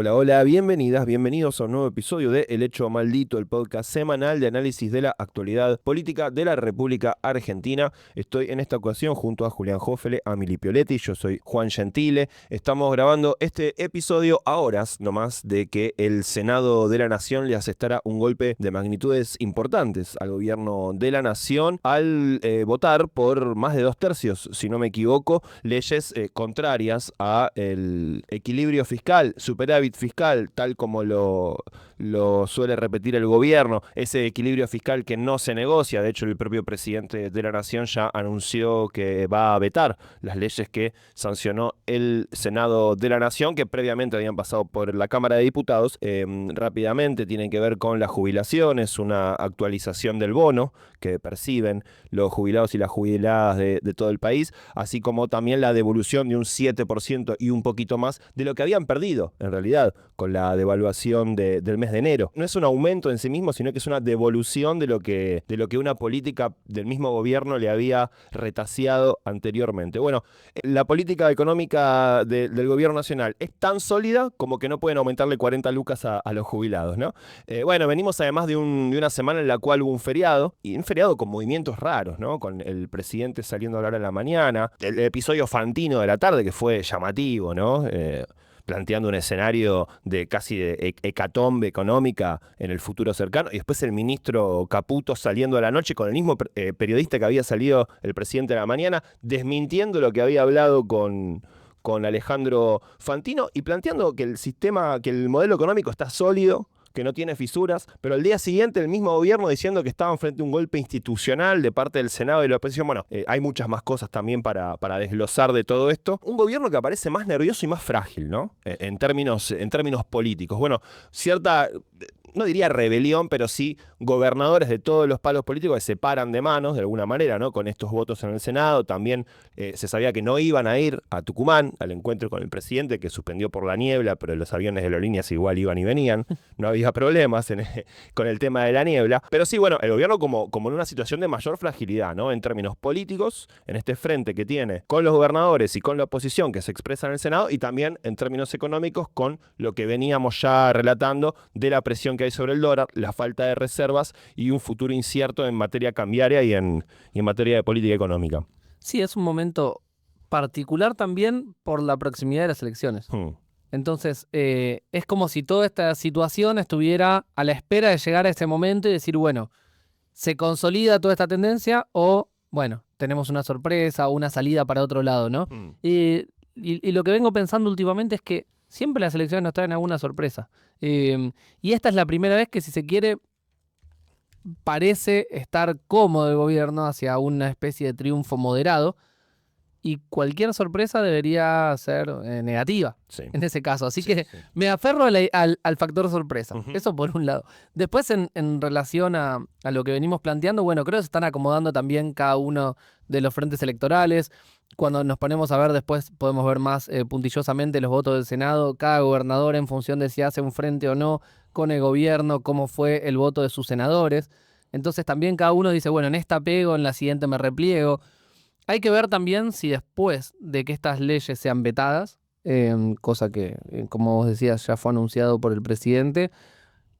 Hola, hola, bienvenidas, bienvenidos a un nuevo episodio de El Hecho Maldito, el podcast semanal de análisis de la actualidad política de la República Argentina. Estoy en esta ocasión junto a Julián Jófele, a Mili Pioletti, yo soy Juan Gentile. Estamos grabando este episodio a horas nomás de que el Senado de la Nación le asestara un golpe de magnitudes importantes al gobierno de la Nación al votar por más de 2/3, si no me equivoco, leyes contrarias al equilibrio fiscal, superávit fiscal, tal como lo suele repetir el gobierno, ese equilibrio fiscal que no se negocia. De hecho, el propio presidente de la Nación ya anunció que va a vetar las leyes que sancionó el Senado de la Nación, que previamente habían pasado por la Cámara de Diputados. Rápidamente tienen que ver con las jubilaciones, una actualización del bono que perciben los jubilados y las jubiladas de todo el país, así como también la devolución de un 7% y un poquito más de lo que habían perdido, en realidad, con la devaluación del mes de enero. No es un aumento en sí mismo, sino que es una devolución de lo que una política del mismo gobierno le había retaseado anteriormente. Bueno, la política económica del gobierno nacional es tan sólida como que no pueden aumentarle 40 lucas a los jubilados, ¿no? Bueno, venimos además de una semana en la cual hubo un feriado, y un feriado con movimientos raros, ¿no? Con el presidente saliendo a hablar a la mañana, el episodio Fantino de la tarde, que fue llamativo, ¿no? Planteando un escenario de casi de hecatombe económica en el futuro cercano, y después el ministro Caputo saliendo a la noche con el mismo periodista que había salido el presidente de la mañana, desmintiendo lo que había hablado con Alejandro Fantino y planteando que el modelo económico está sólido, que no tiene fisuras, pero al día siguiente el mismo gobierno diciendo que estaban frente a un golpe institucional de parte del Senado y de la oposición. Bueno, hay muchas más cosas también para desglosar de todo esto. Un gobierno que aparece más nervioso y más frágil, ¿no? En términos políticos. Bueno, cierta, no diría rebelión, pero sí gobernadores de todos los palos políticos que se paran de manos de alguna manera, ¿no? Con estos votos en el Senado. También se sabía que no iban a ir a Tucumán al encuentro con el presidente, que suspendió por la niebla, pero los aviones de aerolíneas igual iban y venían. No había problemas con el tema de la niebla. Pero sí, bueno, el gobierno como en una situación de mayor fragilidad, ¿no? En términos políticos, en este frente que tiene con los gobernadores y con la oposición que se expresa en el Senado, y también en términos económicos con lo que veníamos ya relatando de la presión que hay sobre el dólar, la falta de reservas y un futuro incierto en materia cambiaria y en materia de política económica. Sí, es un momento particular también por la proximidad de las elecciones. Entonces, es como si toda esta situación estuviera a la espera de llegar a ese momento y decir, bueno, ¿se consolida toda esta tendencia o, bueno, tenemos una sorpresa o una salida para otro lado, ¿no? Y lo que vengo pensando últimamente es que siempre las elecciones nos traen alguna sorpresa. Y esta es la primera vez que, si se quiere, parece estar cómodo el gobierno hacia una especie de triunfo moderado. Y cualquier sorpresa debería ser negativa, sí, en ese caso. Así sí, que sí, me aferro al factor sorpresa. Eso por un lado. Después, en relación a lo que venimos planteando, bueno, creo que se están acomodando también cada uno de los frentes electorales. Cuando nos ponemos a ver después, podemos ver más puntillosamente los votos del Senado, cada gobernador en función de si hace un frente o no con el gobierno, cómo fue el voto de sus senadores. Entonces también cada uno dice, bueno, en esta pego, en la siguiente me repliego. Hay que ver también si después de que estas leyes sean vetadas, cosa que, como vos decías, ya fue anunciado por el presidente,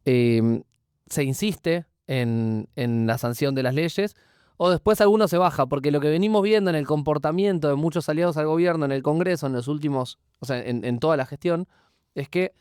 se insiste en la sanción de las leyes, o después alguno se baja, porque lo que venimos viendo en el comportamiento de muchos aliados al gobierno en el Congreso en los últimos, o sea, en toda la gestión, es que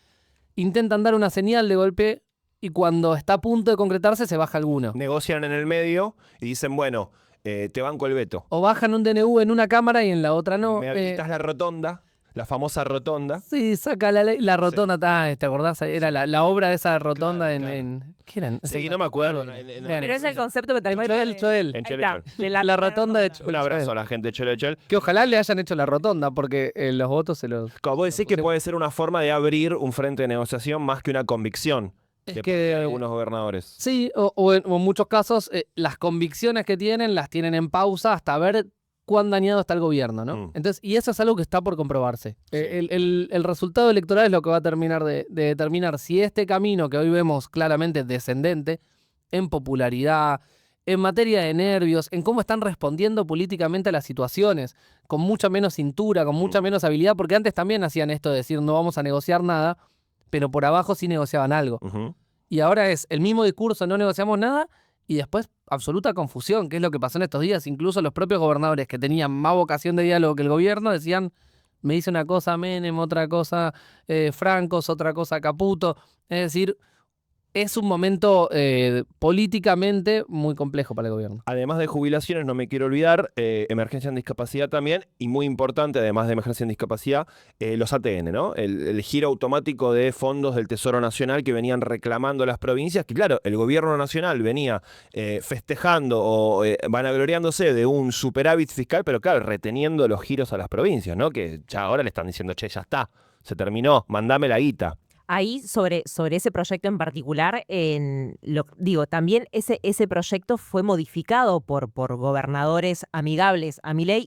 intentan dar una señal de golpe y cuando está a punto de concretarse se baja alguno. Negocian en el medio y dicen, bueno, te banco el veto. O bajan un DNU en una cámara y en la otra no. Me habilitas la rotonda, la famosa rotonda. Sí, saca la rotonda, sí. ¿Te acordás? Era la obra de esa rotonda, claro. ¿Qué eran? Sí, no me acuerdo. Pero es el concepto que también lo hecho él. De la rotonda de Chel. Un abrazo a la gente de Chel. Que ojalá le hayan hecho la rotonda, porque los votos se los... Como vos decís que puede ser una forma de abrir un frente de negociación más que una convicción. Es que algunos gobernadores. Sí, o en muchos casos las convicciones que tienen las tienen en pausa hasta ver cuán dañado está el gobierno, ¿no? Entonces, y eso es algo que está por comprobarse. Sí. El resultado electoral es lo que va a terminar de determinar si este camino que hoy vemos claramente descendente en popularidad, en materia de nervios, en cómo están respondiendo políticamente a las situaciones, con mucha menos cintura, con mucha menos habilidad, porque antes también hacían esto de decir no vamos a negociar nada, pero por abajo sí negociaban algo. Y ahora es el mismo discurso, no negociamos nada, y después absoluta confusión, que es lo que pasó en estos días. Incluso los propios gobernadores que tenían más vocación de diálogo que el gobierno decían, me dice una cosa Menem, otra cosa Francos, otra cosa Caputo. Es decir, es un momento políticamente muy complejo para el gobierno. Además de jubilaciones, no me quiero olvidar, emergencia en discapacidad también, y muy importante, además de emergencia en discapacidad, los ATN, ¿no? El giro automático de fondos del Tesoro Nacional que venían reclamando las provincias, que claro, el gobierno nacional venía festejando o vanagloriándose de un superávit fiscal, pero claro, reteniendo los giros a las provincias, ¿no? Que ya ahora le están diciendo, che, ya está, se terminó, mandame la guita. Ahí, sobre ese proyecto en particular, también ese proyecto fue modificado por gobernadores amigables a Milei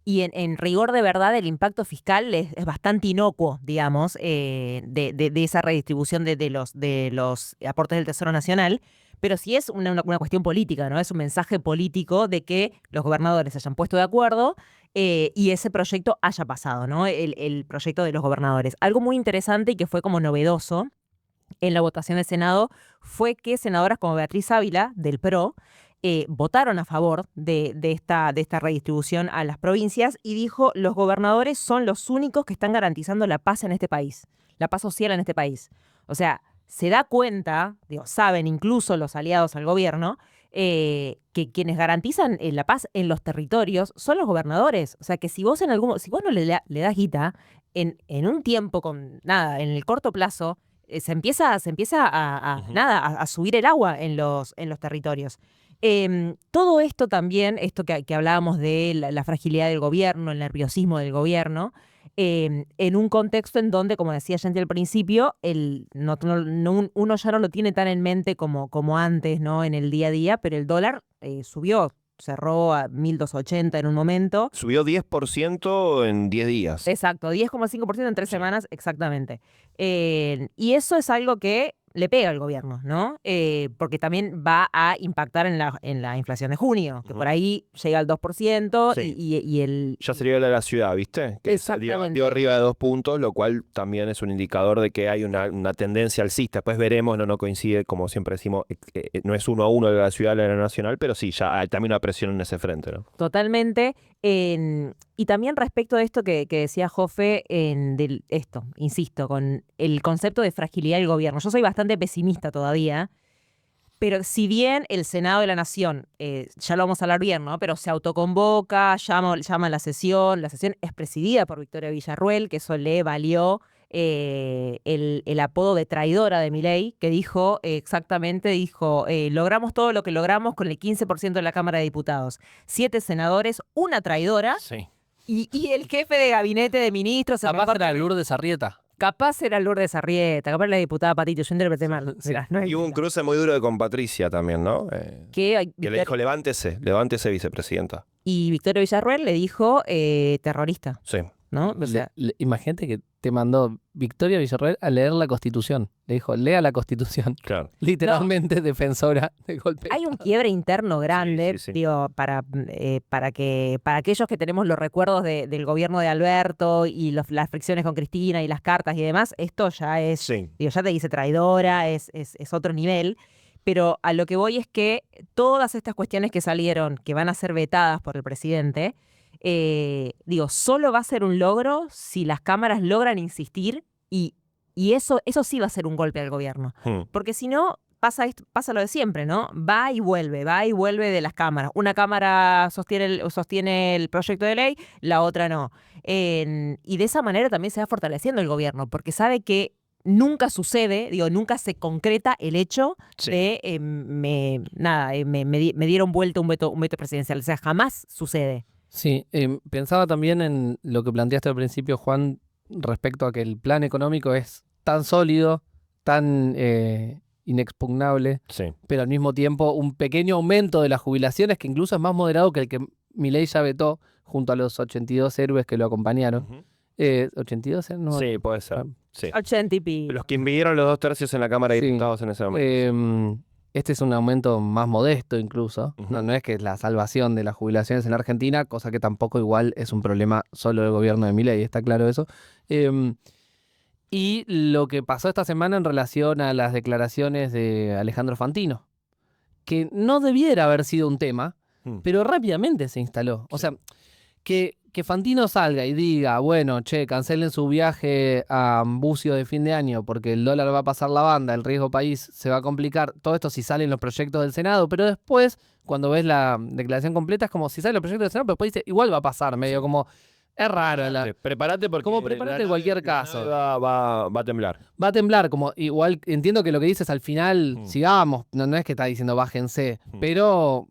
y en rigor de verdad el impacto fiscal es bastante inocuo, digamos, de esa redistribución de los aportes del Tesoro Nacional. Pero sí es una cuestión política, ¿no? Es un mensaje político de que los gobernadores se hayan puesto de acuerdo y ese proyecto haya pasado, ¿no? El proyecto de los gobernadores. Algo muy interesante y que fue como novedoso en la votación del Senado fue que senadoras como Beatriz Ávila, del PRO, votaron a favor de esta redistribución a las provincias y dijo, los gobernadores son los únicos que están garantizando la paz en este país, la paz social en este país. O sea, se da cuenta, saben incluso los aliados al gobierno, que quienes garantizan la paz en los territorios son los gobernadores. O sea, que si vos no le das guita, en un tiempo en el corto plazo, se empieza a subir el agua en los territorios. Todo esto también, esto que hablábamos de la fragilidad del gobierno, el nerviosismo del gobierno, en un contexto en donde, como decía Yanti al principio, uno ya no lo tiene tan en mente como antes, ¿no? En el día a día, pero el dólar subió, cerró a 1.280 en un momento. Subió 10% en 10 días. Exacto, 10,5% en 3 semanas, exactamente. Y eso es algo que le pega al gobierno, ¿no? Porque también va a impactar en la inflación de junio, que por ahí llega al 2% Sí. y el... Ya sería la de la ciudad, ¿viste? Que Exactamente. dio arriba de 2 puntos, lo cual también es un indicador de que hay una tendencia alcista. Después veremos, no coincide, como siempre decimos, no es 1-1 de la ciudad de la nacional, pero sí, ya hay también una presión en ese frente, ¿no? Totalmente. Y también respecto de esto que decía Jofe, insisto, con el concepto de fragilidad del gobierno. Yo soy bastante pesimista todavía, pero si bien el Senado de la Nación, ya lo vamos a hablar bien, ¿no? Pero se autoconvoca, llama a la sesión es presidida por Victoria Villarruel, que eso le valió el apodo de traidora de Milei, que dijo, logramos todo lo que logramos con el 15% de la Cámara de Diputados. 7 senadores, una traidora, Sí. y el jefe de gabinete de ministros... Capaz era Lourdes Arrieta. Capaz era Lourdes Arrieta, capaz era la diputada Patito, yo interpreté mal. Mirá, no es Y hubo un cruce muy duro con Patricia también, ¿no? Que le dijo, levántese, vicepresidenta. Y Victoria Villarruel le dijo terrorista, Sí. ¿no? O sea, Imagínate que te mandó Victoria Villarroel a leer la Constitución. Le dijo, lea la Constitución. Claro. Literalmente defensora de golpe. hay un quiebre interno grande, Sí. digo, para aquellos que tenemos los recuerdos del gobierno de Alberto y las fricciones con Cristina y las cartas y demás, esto ya es, Sí. ya te dice traidora, es otro nivel. Pero a lo que voy es que todas estas cuestiones que salieron, que van a ser vetadas por el presidente, solo va a ser un logro si las cámaras logran insistir y eso sí va a ser un golpe al gobierno. Porque si no, pasa lo de siempre, ¿no? Va y vuelve de las cámaras. Una cámara sostiene el proyecto de ley, la otra no. Y de esa manera también se va fortaleciendo el gobierno, porque sabe que nunca sucede, nunca se concreta el hecho de me dieron vuelta un veto presidencial. O sea, jamás sucede. Sí, pensaba también en lo que planteaste al principio, Juan, respecto a que el plan económico es tan sólido, tan inexpugnable, pero al mismo tiempo un pequeño aumento de las jubilaciones que incluso es más moderado que el que Milei ya vetó junto a los 82 héroes que lo acompañaron. 82, ¿no? Sí, puede ser. Sí. 80 y pico. Los que invidieron los 2 tercios en la Cámara de Diputados en ese momento. Este es un aumento más modesto incluso. No es que es la salvación de las jubilaciones en la Argentina, cosa que tampoco igual es un problema solo del gobierno de Milei, está claro eso. Y lo que pasó esta semana en relación a las declaraciones de Alejandro Fantino, que no debiera haber sido un tema, pero rápidamente se instaló. O sea, que Fantino salga y diga, bueno, che, cancelen su viaje a Bucio de fin de año porque el dólar va a pasar la banda, el riesgo país se va a complicar, todo esto si salen los proyectos del Senado, pero después, cuando ves la declaración completa, es como si salen los proyectos del Senado, pero después dice, igual va a pasar, medio como... Es raro. Prepárate porque... Como prepárate en cualquier caso. Va a temblar. Va a temblar, como igual entiendo que lo que dices al final, sigamos, no es que está diciendo bájense, pero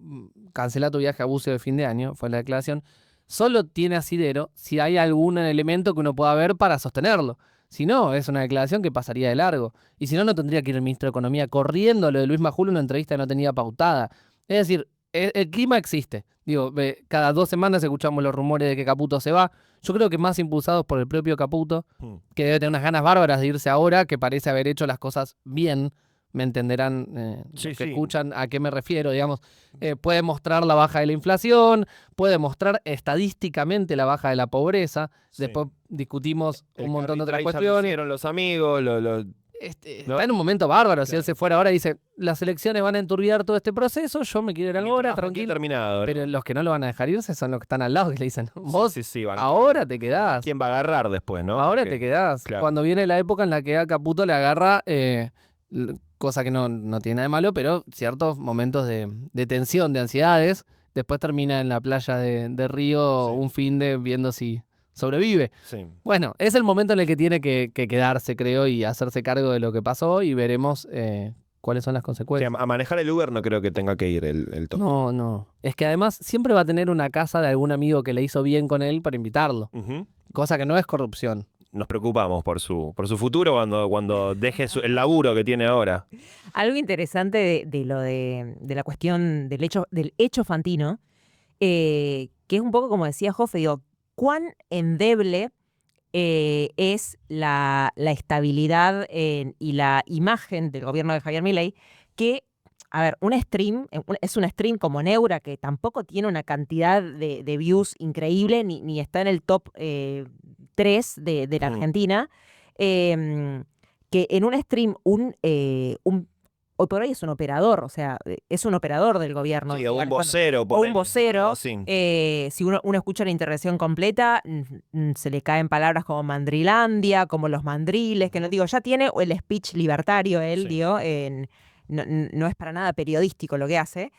cancela tu viaje a Bucio de fin de año, fue la declaración. Solo tiene asidero si hay algún elemento que uno pueda ver para sostenerlo. Si no, es una declaración que pasaría de largo. Y si no, no tendría que ir el ministro de Economía corriendo a lo de Luis Majul, una entrevista que no tenía pautada. Es decir, el clima existe. Digo, cada 2 semanas escuchamos los rumores de que Caputo se va. Yo creo que más impulsados por el propio Caputo, que debe tener unas ganas bárbaras de irse ahora, que parece haber hecho las cosas bien. Me entenderán los que escuchan a qué me refiero, digamos. Puede mostrar la baja de la inflación, puede mostrar estadísticamente la baja de la pobreza. Después discutimos un montón de otras cuestiones. Hicieron los amigos, Está en un momento bárbaro. Claro. Si él se fuera ahora y dice, las elecciones van a enturbiar todo este proceso, yo me quiero ir ahora, tranquilo. Terminado. Pero los que no lo van a dejar irse son los que están al lado, que le dicen, vos ahora te quedás. ¿Quién va a agarrar después, no? Ahora te quedás. Claro. Cuando viene la época en la que a Caputo le agarra, cosa que no tiene nada de malo, pero ciertos momentos de tensión, de ansiedades, después termina en la playa de Río un fin de viendo si... sobrevive. Sí. Bueno, es el momento en el que tiene que quedarse, creo, y hacerse cargo de lo que pasó y veremos cuáles son las consecuencias. Sí, a manejar el Uber no creo que tenga que ir el top. No. Es que además siempre va a tener una casa de algún amigo que le hizo bien con él para invitarlo. Cosa que no es corrupción. Nos preocupamos por su futuro cuando deje el laburo que tiene ahora. Algo interesante de la cuestión del hecho Fantino, que es un poco como decía Joffe, digo, cuán endeble es la estabilidad y la imagen del gobierno de Javier Milei, que, a ver, es un stream como Neura, que tampoco tiene una cantidad de views increíble, ni está en el top 3 de la Argentina, que en un stream hoy por hoy es un operador, o sea, es un operador del gobierno. Sí, o un vocero. O un vocero. Si uno escucha la intervención completa, se le caen palabras como mandrilandia, como los mandriles, que no digo, ya tiene el speech libertario él, digo, no es para nada periodístico lo que hace.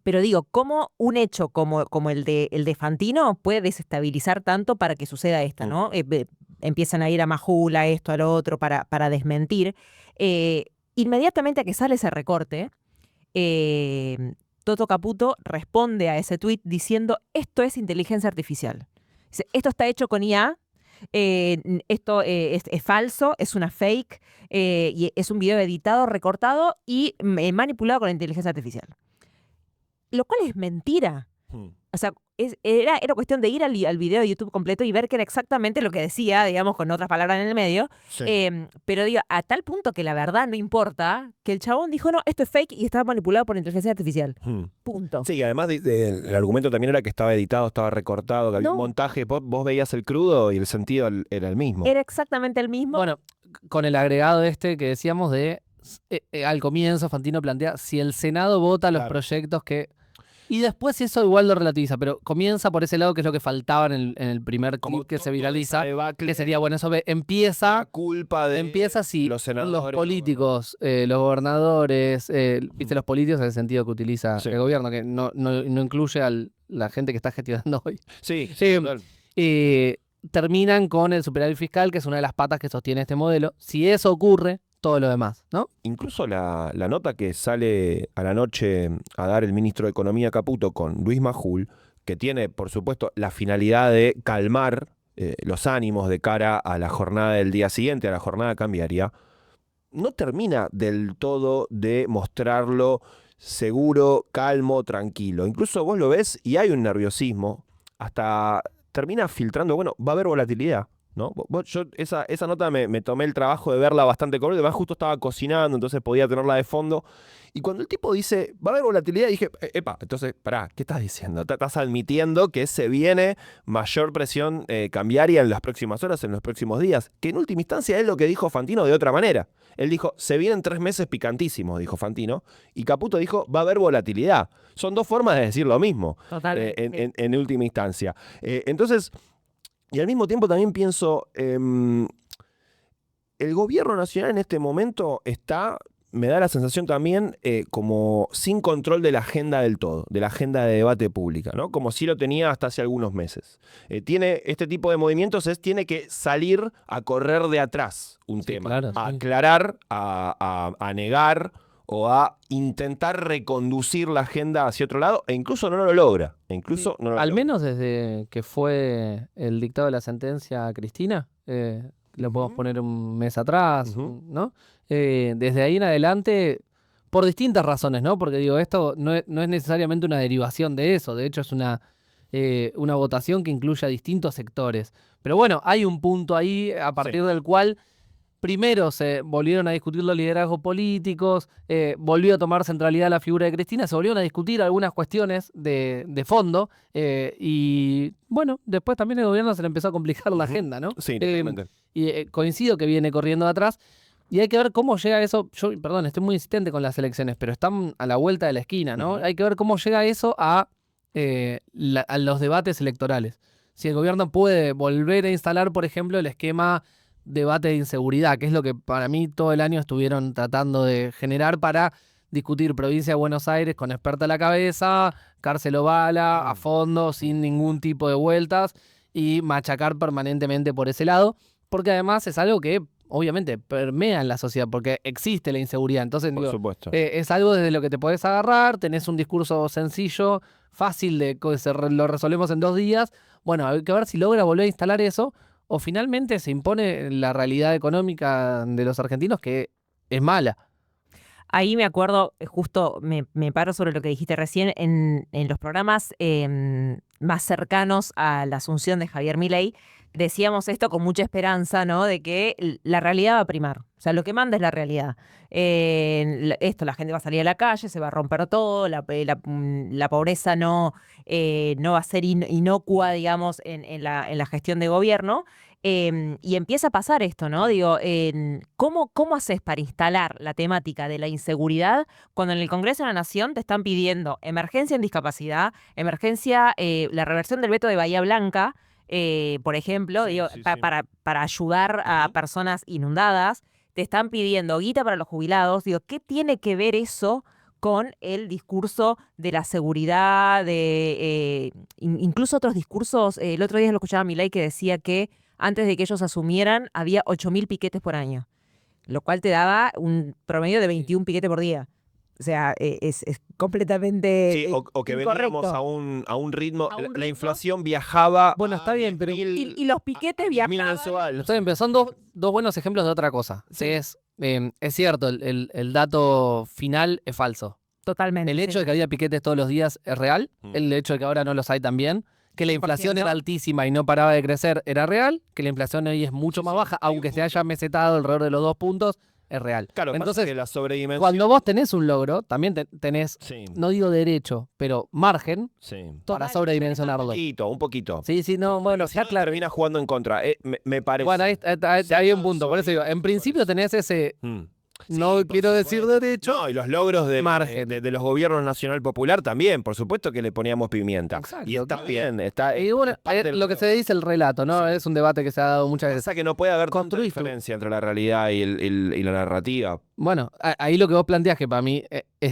Pero digo, ¿cómo un hecho como el de Fantino puede desestabilizar tanto para que suceda esto, ¿no? Empiezan a ir a Majul, a esto, a lo otro, para desmentir. Inmediatamente a que sale ese recorte, Toto Caputo responde a ese tuit diciendo, esto es inteligencia artificial. Dice, esto está hecho con IA, esto es falso, es una fake, y es un video editado, recortado y manipulado con la inteligencia artificial. Lo cual es mentira. O sea, era cuestión de ir al video de YouTube completo y ver que era exactamente lo que decía, digamos, con otras palabras en el medio. Sí. Pero digo, a tal punto que la verdad no importa, que el chabón dijo, no, esto es fake y estaba manipulado por inteligencia artificial. Punto. Sí, y además el argumento también era que estaba editado, estaba recortado, que había un montaje. Vos veías el crudo y el sentido era el mismo. Era exactamente el mismo. Bueno, con el agregado que decíamos de, al comienzo Fantino plantea, si el Senado vota los proyectos que... Y después eso igual lo relativiza, pero comienza por ese lado que es lo que faltaba en el primer clip que se viraliza, que sería, bueno, eso empieza si los políticos, los gobernadores, viste, los políticos en el sentido que utiliza el gobierno, que no incluye a la gente que está gestionando hoy. Sí. Terminan con el superávit fiscal, que es una de las patas que sostiene este modelo. Si eso ocurre, todo lo demás, ¿no? Incluso la nota que sale a la noche a dar el ministro de Economía Caputo con Luis Majul, que tiene, por supuesto, la finalidad de calmar los ánimos de cara a la jornada del día siguiente, a la jornada cambiaria, no termina del todo de mostrarlo seguro, calmo, tranquilo. Incluso vos lo ves y hay un nerviosismo, hasta termina filtrando, bueno, va a haber volatilidad. ¿no? Yo esa nota me tomé el trabajo de verla bastante corta, además justo estaba cocinando, entonces podía tenerla de fondo. Y cuando el tipo dice, va a haber volatilidad, dije, epa, entonces, pará, ¿qué estás diciendo? Estás admitiendo que se viene mayor presión cambiaria en las próximas horas, en los próximos días. Que en última instancia es lo que dijo Fantino de otra manera. Él dijo, se vienen 3 meses picantísimos, dijo Fantino. Y Caputo dijo, va a haber volatilidad. Son dos formas de decir lo mismo. Totalmente. En última instancia. Entonces, y al mismo tiempo también pienso, el gobierno nacional en este momento está, me da la sensación también, como sin control de la agenda del todo, de la agenda de debate pública, ¿no? Como si lo tenía hasta hace algunos meses. Tiene este tipo de movimientos, tiene que salir a correr de atrás un tema, claro, a sí. aclarar, a negar o a intentar reconducir la agenda hacia otro lado, e incluso no lo logra. Al menos desde que fue el dictado de la sentencia a Cristina, lo podemos poner un mes atrás, ¿no? Desde ahí en adelante, por distintas razones, ¿no? Porque digo, esto no es necesariamente una derivación de eso, de hecho es una votación que incluye a distintos sectores. Pero bueno, hay un punto ahí a partir del cual primero se volvieron a discutir los liderazgos políticos, volvió a tomar centralidad la figura de Cristina, se volvieron a discutir algunas cuestiones de fondo y bueno, después también el gobierno se le empezó a complicar la agenda, ¿no? Sí, totalmente. Y coincido que viene corriendo de atrás y hay que ver cómo llega eso. Yo, perdón, estoy muy insistente con las elecciones, pero están a la vuelta de la esquina, ¿no? Hay que ver cómo llega eso a los debates electorales. Si el gobierno puede volver a instalar, por ejemplo, el esquema debate de inseguridad, que es lo que para mí todo el año estuvieron tratando de generar para discutir provincia de Buenos Aires con experta a la cabeza, cárcel o bala, a fondo, sin ningún tipo de vueltas y machacar permanentemente por ese lado, porque además es algo que obviamente permea en la sociedad, porque existe la inseguridad. Entonces, Por supuesto. es algo desde lo que te podés agarrar, tenés un discurso sencillo, fácil de lo resolvemos en 2 días. Bueno, hay que ver si logra volver a instalar eso o finalmente se impone la realidad económica de los argentinos que es mala. Ahí me acuerdo, justo me paro sobre lo que dijiste recién, en los programas más cercanos a la asunción de Javier Milei, decíamos esto con mucha esperanza, ¿no? De que la realidad va a primar. O sea, lo que manda es la realidad. La gente va a salir a la calle, se va a romper todo, la pobreza no va a ser inocua, digamos, en la gestión de gobierno. Y empieza a pasar esto, ¿no? Digo, ¿cómo haces para instalar la temática de la inseguridad cuando en el Congreso de la Nación te están pidiendo emergencia en discapacidad, emergencia, la reversión del veto de Bahía Blanca, por ejemplo, para ayudar a personas inundadas? Te están pidiendo guita para los jubilados. Digo, ¿qué tiene que ver eso con el discurso de la seguridad, incluso otros discursos? El otro día lo escuchaba a Milei que decía que antes de que ellos asumieran había 8.000 piquetes por año, lo cual te daba un promedio de 21 piquetes por día. O sea, es completamente sí, o que incorrecto. veníamos a un ritmo. La inflación viajaba. Bueno, está bien, pero Y los piquetes viajaban. está bien, pero son dos buenos ejemplos de otra cosa. Sí. Es cierto, el dato final es falso. Totalmente. El hecho de que había piquetes todos los días es real. El hecho de que ahora no los hay también. Que la inflación era altísima y no paraba de crecer era real. Que la inflación hoy es mucho más baja, aunque se haya mesetado alrededor de los 2 puntos, es real. Claro, entonces, que la sobredimensión. Cuando vos tenés un logro, también tenés, no digo derecho, pero margen para sobredimensionarlo. Un poquito. Sí, no, bueno, ya claro. Termina jugando en contra, me parece. Bueno, ahí hay un punto, por eso digo, en principio tenés ese... No quiero decir derecho. No, y los logros de margen de los gobiernos nacional popular también, por supuesto que le poníamos pimienta. Exacto, y está bien, y bueno, lo que se dice el relato, ¿no? Es un debate que se ha dado muchas veces. O sea que no puede haber tanta diferencia entre la realidad y la narrativa. Bueno, ahí lo que vos planteás, que para mí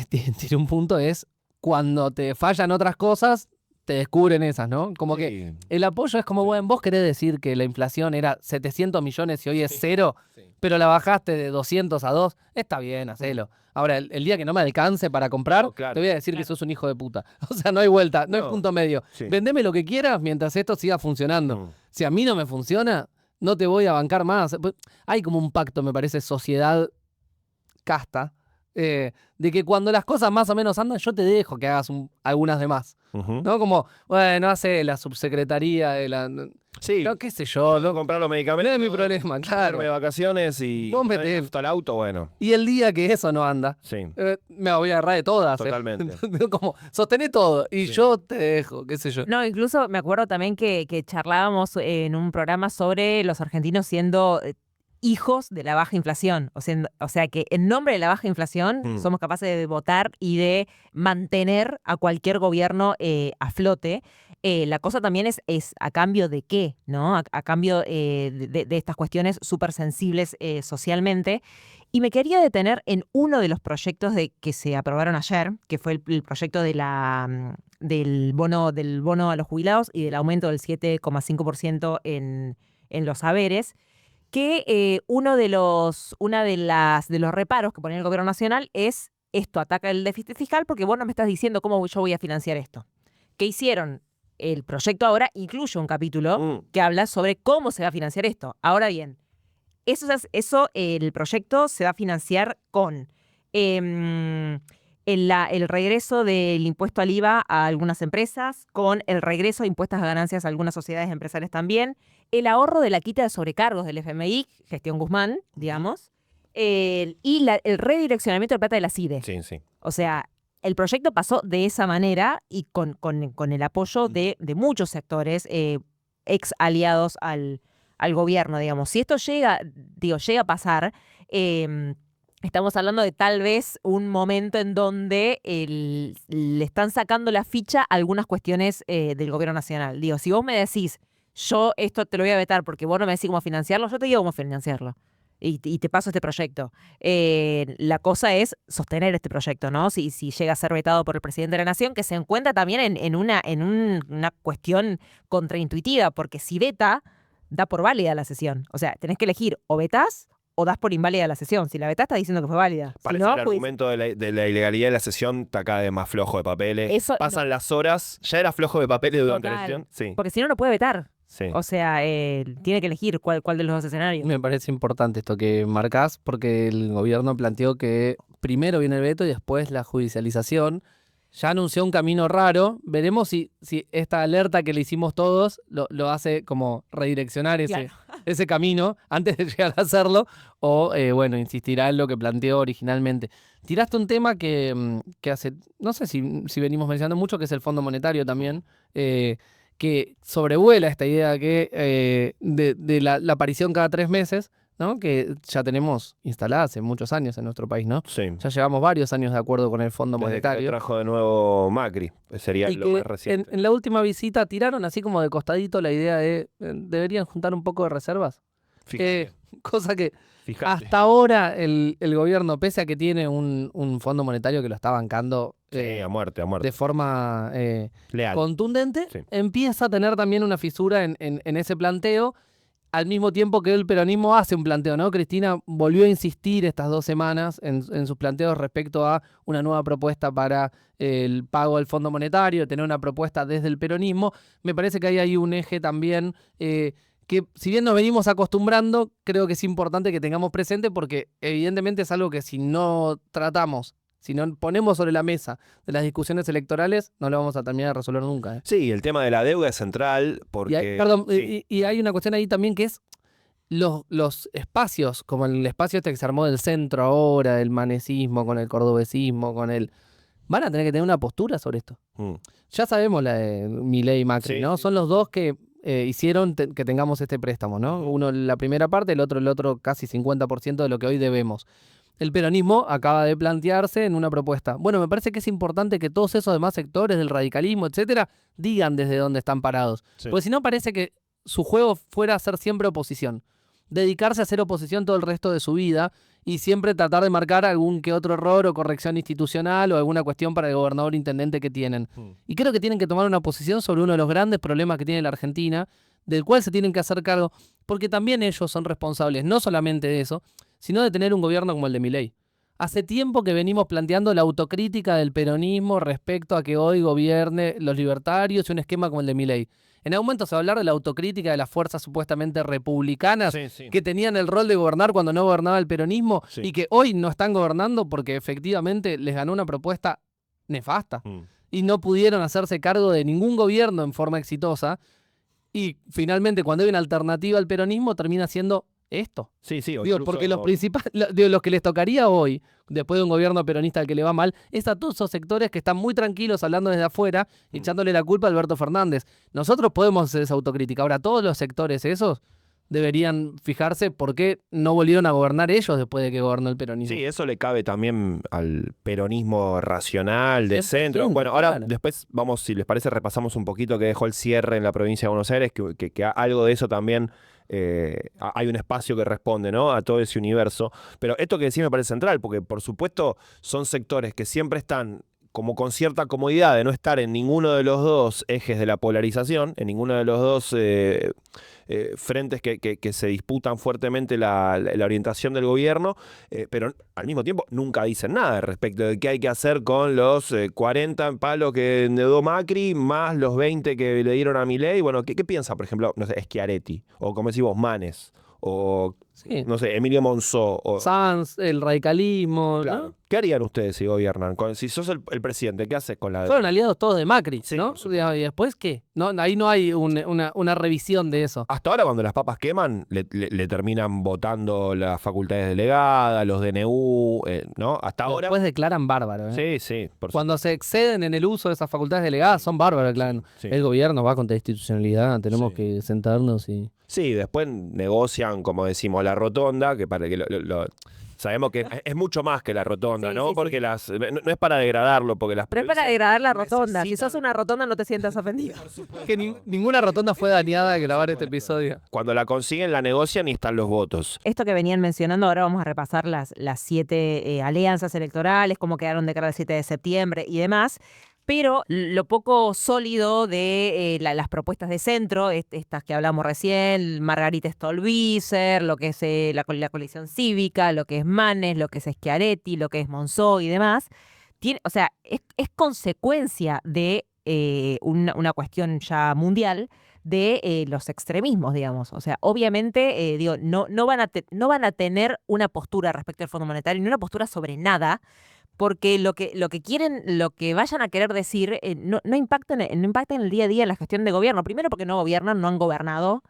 tiene un punto, es cuando te fallan otras cosas, te descubren esas, ¿no? Como que el apoyo es como, bueno, vos querés decir que la inflación era 700 millones y hoy es 0, pero la bajaste de 200 a 2, está bien, hacelo. Ahora, el día que no me alcance para comprar, te voy a decir que sos un hijo de puta. O sea, no hay vuelta, no hay punto medio. Vendeme lo que quieras mientras esto siga funcionando. Si a mí no me funciona, no te voy a bancar más. Hay como un pacto, me parece, sociedad casta, de que cuando las cosas más o menos andan, yo te dejo que hagas algunas de más. ¿No? Como, bueno, hace la subsecretaría de la... Sí. No, qué sé yo. No comprar los medicamentos. No es mi problema, claro. Irme de vacaciones y... Vos metés hasta el auto, bueno. Y el día que eso no anda, Sí. me voy a agarrar de todas. Totalmente. Como, sostené todo y yo te dejo, qué sé yo. No, incluso me acuerdo también que charlábamos en un programa sobre los argentinos siendo hijos de la baja inflación. O sea que en nombre de la baja inflación somos capaces de votar y de mantener a cualquier gobierno a flote. La cosa también es a cambio de qué, ¿no? A cambio de estas cuestiones súper sensibles socialmente. Y me quería detener en uno de los proyectos que se aprobaron ayer, que fue el proyecto del bono a los jubilados y del aumento del 7,5% en los saberes, que uno de los reparos que ponía el gobierno nacional es esto ataca el déficit fiscal porque vos no me estás diciendo cómo yo voy a financiar esto. ¿Qué hicieron? El proyecto ahora incluye un capítulo que habla sobre cómo se va a financiar esto. Ahora bien, el proyecto se va a financiar con el regreso del impuesto al IVA a algunas empresas, con el regreso de impuestos a ganancias a algunas sociedades empresariales también, el ahorro de la quita de sobrecargos del FMI, gestión Guzmán, digamos, y el redireccionamiento de plata de la CIDE. Sí, sí. O sea, el proyecto pasó de esa manera y con el apoyo de muchos sectores ex aliados al gobierno, digamos. Si esto llega a pasar, estamos hablando de tal vez un momento en donde le están sacando la ficha a algunas cuestiones del gobierno nacional. Digo, si vos me decís, yo esto te lo voy a vetar porque vos no me decís cómo financiarlo, yo te digo cómo financiarlo. Y te paso este proyecto. La cosa es sostener este proyecto, ¿no? Si llega a ser vetado por el presidente de la Nación, que se encuentra también en una cuestión contraintuitiva, porque si veta, da por válida la sesión. O sea, tenés que elegir o vetás o das por inválida la sesión. Si la vetás, está diciendo que fue válida. Parece si no, el argumento de la ilegalidad de la sesión está cada vez más flojo de papeles. Pasan las horas. ¿Ya era flojo de papeles durante la sesión? Sí. Porque si no, no puede vetar. Sí. O sea, tiene que elegir cuál de los dos escenarios. Me parece importante esto que marcás, porque el gobierno planteó que primero viene el veto y después la judicialización. Ya anunció un camino raro. Veremos si esta alerta que le hicimos todos lo hace como redireccionar ese camino antes de llegar a hacerlo. O, insistirá en lo que planteó originalmente. Tiraste un tema que hace, no sé si venimos mencionando mucho, que es el Fondo Monetario también, que sobrevuela esta idea que de la aparición cada 3 meses, ¿no? Que ya tenemos instalada hace muchos años en nuestro país, ¿no? Sí. Ya llevamos varios años de acuerdo con el Fondo Monetario. Que trajo de nuevo Macri, sería lo más reciente. En la última visita tiraron así como de costadito la idea de deberían juntar un poco de reservas. Cosa que hasta ahora el gobierno, pese a que tiene un Fondo Monetario que lo está bancando a muerte. de forma leal, contundente, sí, empieza a tener también una fisura en ese planteo, al mismo tiempo que el peronismo hace un planteo, ¿no? Cristina volvió a insistir estas 2 semanas en sus planteos respecto a una nueva propuesta para el pago del Fondo Monetario, tener una propuesta desde el peronismo. Me parece que ahí hay un eje también que, si bien nos venimos acostumbrando, creo que es importante que tengamos presente porque evidentemente es algo que si no tratamos, si no ponemos sobre la mesa de las discusiones electorales, no lo vamos a terminar de resolver nunca. Sí, el tema de la deuda es central porque... Y hay una cuestión ahí también que es los espacios, como el espacio este que se armó del centro ahora, del manecismo, con el cordobesismo, van a tener que tener una postura sobre esto. Ya sabemos la de Milei y Macri, ¿no? Son los dos que hicieron que tengamos este préstamo, ¿no? Uno la primera parte, el otro casi 50% de lo que hoy debemos. El peronismo acaba de plantearse en una propuesta. Bueno, me parece que es importante que todos esos demás sectores del radicalismo, etcétera, digan desde dónde están parados. Sí. Porque si no, parece que su juego fuera ser siempre oposición. Dedicarse a hacer oposición todo el resto de su vida y siempre tratar de marcar algún que otro error o corrección institucional o alguna cuestión para el gobernador intendente que tienen. Y creo que tienen que tomar una posición sobre uno de los grandes problemas que tiene la Argentina, del cual se tienen que hacer cargo, porque también ellos son responsables, no solamente de eso, sino de tener un gobierno como el de Milei. Hace tiempo que venimos planteando la autocrítica del peronismo respecto a que hoy gobierne los libertarios y un esquema como el de Milei. En algún momento se va a hablar de la autocrítica de las fuerzas supuestamente republicanas que tenían el rol de gobernar cuando no gobernaba el peronismo y que hoy no están gobernando porque efectivamente les ganó una propuesta nefasta y no pudieron hacerse cargo de ningún gobierno en forma exitosa. Y finalmente, cuando hay una alternativa al peronismo, termina siendo esto. Digo, porque los que les tocaría hoy, después de un gobierno peronista al que le va mal, es a todos esos sectores que están muy tranquilos hablando desde afuera y echándole la culpa a Alberto Fernández. Nosotros podemos hacer esa autocrítica. Ahora, todos los sectores esos deberían fijarse por qué no volvieron a gobernar ellos después de que gobernó el peronismo. Sí, eso le cabe también al peronismo racional de centro. Bueno, ahora después vamos, si les parece, repasamos un poquito que dejó el cierre en la provincia de Buenos Aires, que algo de eso también hay un espacio que responde, ¿no?, a todo ese universo. Pero esto que decís me parece central, porque por supuesto son sectores que siempre están como con cierta comodidad de no estar en ninguno de los dos ejes de la polarización, en ninguno de los dos frentes que se disputan fuertemente la orientación del gobierno, pero al mismo tiempo nunca dicen nada respecto de qué hay que hacer con los 40 palos que endeudó Macri, más los 20 que le dieron a Milei. Bueno, ¿qué piensa, por ejemplo, no sé, Schiaretti, o como decís vos, Manes, o no sé, Emilio Monzó, o Sanz, el radicalismo, claro, ¿no? ¿Qué harían ustedes si gobiernan? Si sos el presidente, ¿qué haces con la... Fueron aliados todos de Macri, ¿no? Sí. ¿Y después qué? No, ahí no hay una revisión de eso. Hasta ahora, cuando las papas queman, le terminan votando las facultades delegadas, los DNU, ¿no? Hasta ahora... Después declaran bárbaro, Sí. Cuando se exceden en el uso de esas facultades delegadas, son bárbaros, claro. Sí. El gobierno va contra la institucionalidad, tenemos que sentarnos y... Sí, después negocian, como decimos, la rotonda, que para que sabemos que es mucho más que la rotonda, ¿no? Porque no es para degradarlo, porque las... Pero es para degradar la rotonda. Si sos una rotonda no te sientas ofendido. Que ninguna rotonda fue dañada de grabar este episodio. Cuando la consiguen, la negocian y están los votos. Esto que venían mencionando, ahora vamos a repasar las 7 alianzas electorales, cómo quedaron de cara al 7 de septiembre y demás. Pero lo poco sólido de las propuestas de centro, estas que hablamos recién, Margarita Stolbizer, lo que es la coalición cívica, lo que es Manes, lo que es Schiaretti, lo que es Monzó y demás, es consecuencia de una cuestión ya mundial de los extremismos, digamos. O sea, obviamente, no van a tener una postura respecto al Fondo Monetario, ni una postura sobre nada, porque lo que quieren, lo que vayan a querer decir, no impacta en el día a día en la gestión de gobierno. Primero porque no gobiernan, no han gobernado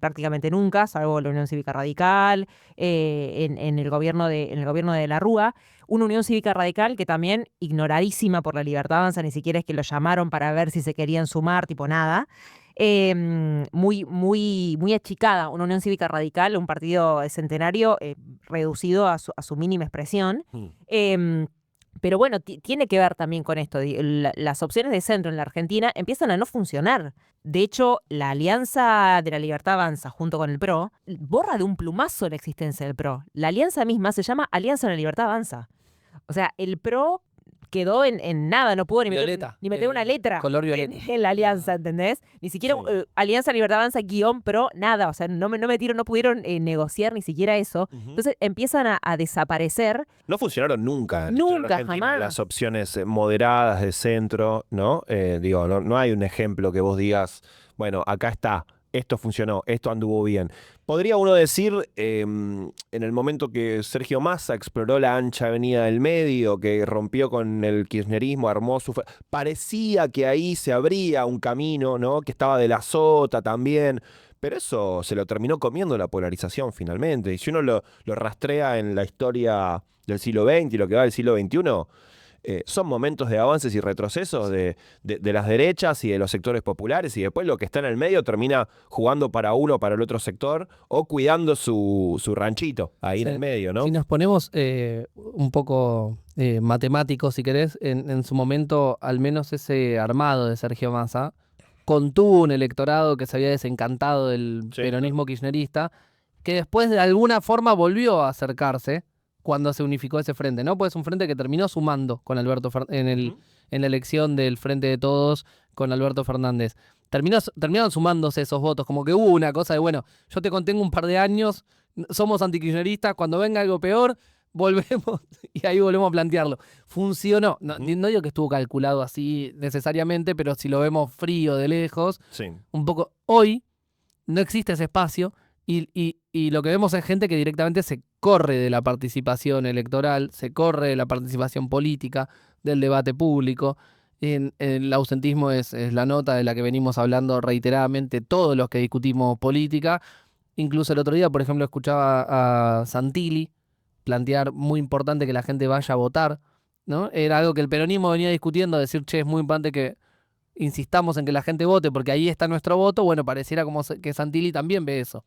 prácticamente nunca, salvo la Unión Cívica Radical, en el gobierno de la Rúa. Una Unión Cívica Radical que también, ignoradísima por la Libertad Avanza, ni siquiera es que lo llamaron para ver si se querían sumar, tipo nada. Muy achicada, una Unión Cívica Radical, un partido centenario reducido a su mínima expresión. Pero bueno, tiene que ver también con esto. Las opciones de centro en la Argentina empiezan a no funcionar. De hecho, la Alianza de la Libertad Avanza junto con el PRO borra de un plumazo la existencia del PRO. La alianza misma se llama Alianza de la Libertad Avanza. O sea, el PRO quedó en nada, no pudo ni meter una letra color violeta en la alianza, ¿entendés? Ni siquiera Alianza Libertad Avanza _PRO, nada, o sea, no pudieron negociar ni siquiera eso. Entonces empiezan a desaparecer. No funcionaron nunca. Nunca, jamás. Las opciones moderadas de centro, ¿no? No hay un ejemplo que vos digas, bueno, acá está, esto funcionó, esto anduvo bien. Podría uno decir, en el momento que Sergio Massa exploró la ancha avenida del medio, que rompió con el kirchnerismo, armó parecía que ahí se abría un camino, ¿no? Que estaba de la sota también. Pero eso se lo terminó comiendo la polarización finalmente. Y si uno lo rastrea en la historia del siglo XX y lo que va del siglo XXI, son momentos de avances y retrocesos de las derechas y de los sectores populares, y después lo que está en el medio termina jugando para uno o para el otro sector o cuidando su ranchito ahí en el medio, ¿no? Si nos ponemos un poco matemáticos, si querés, en su momento, al menos ese armado de Sergio Massa contuvo un electorado que se había desencantado del peronismo kirchnerista, que después de alguna forma volvió a acercarse cuando se unificó ese frente, ¿no? Pues es un frente que terminó sumando con Alberto en la elección del Frente de Todos con Alberto Fernández. Terminaron sumándose esos votos, como que hubo una cosa de, bueno, yo te contengo un par de años, somos antikirchneristas, cuando venga algo peor, volvemos, y ahí volvemos a plantearlo. Funcionó. No digo que estuvo calculado así necesariamente, pero si lo vemos frío de lejos, un poco. Hoy no existe ese espacio y lo que vemos es gente que directamente se corre de la participación electoral, se corre de la participación política, del debate público. El ausentismo es la nota de la que venimos hablando reiteradamente todos los que discutimos política. Incluso el otro día, por ejemplo, escuchaba a Santilli plantear muy importante que la gente vaya a votar, ¿no? Era algo que el peronismo venía discutiendo, decir, che, es muy importante que insistamos en que la gente vote porque ahí está nuestro voto. Bueno, pareciera como que Santilli también ve eso.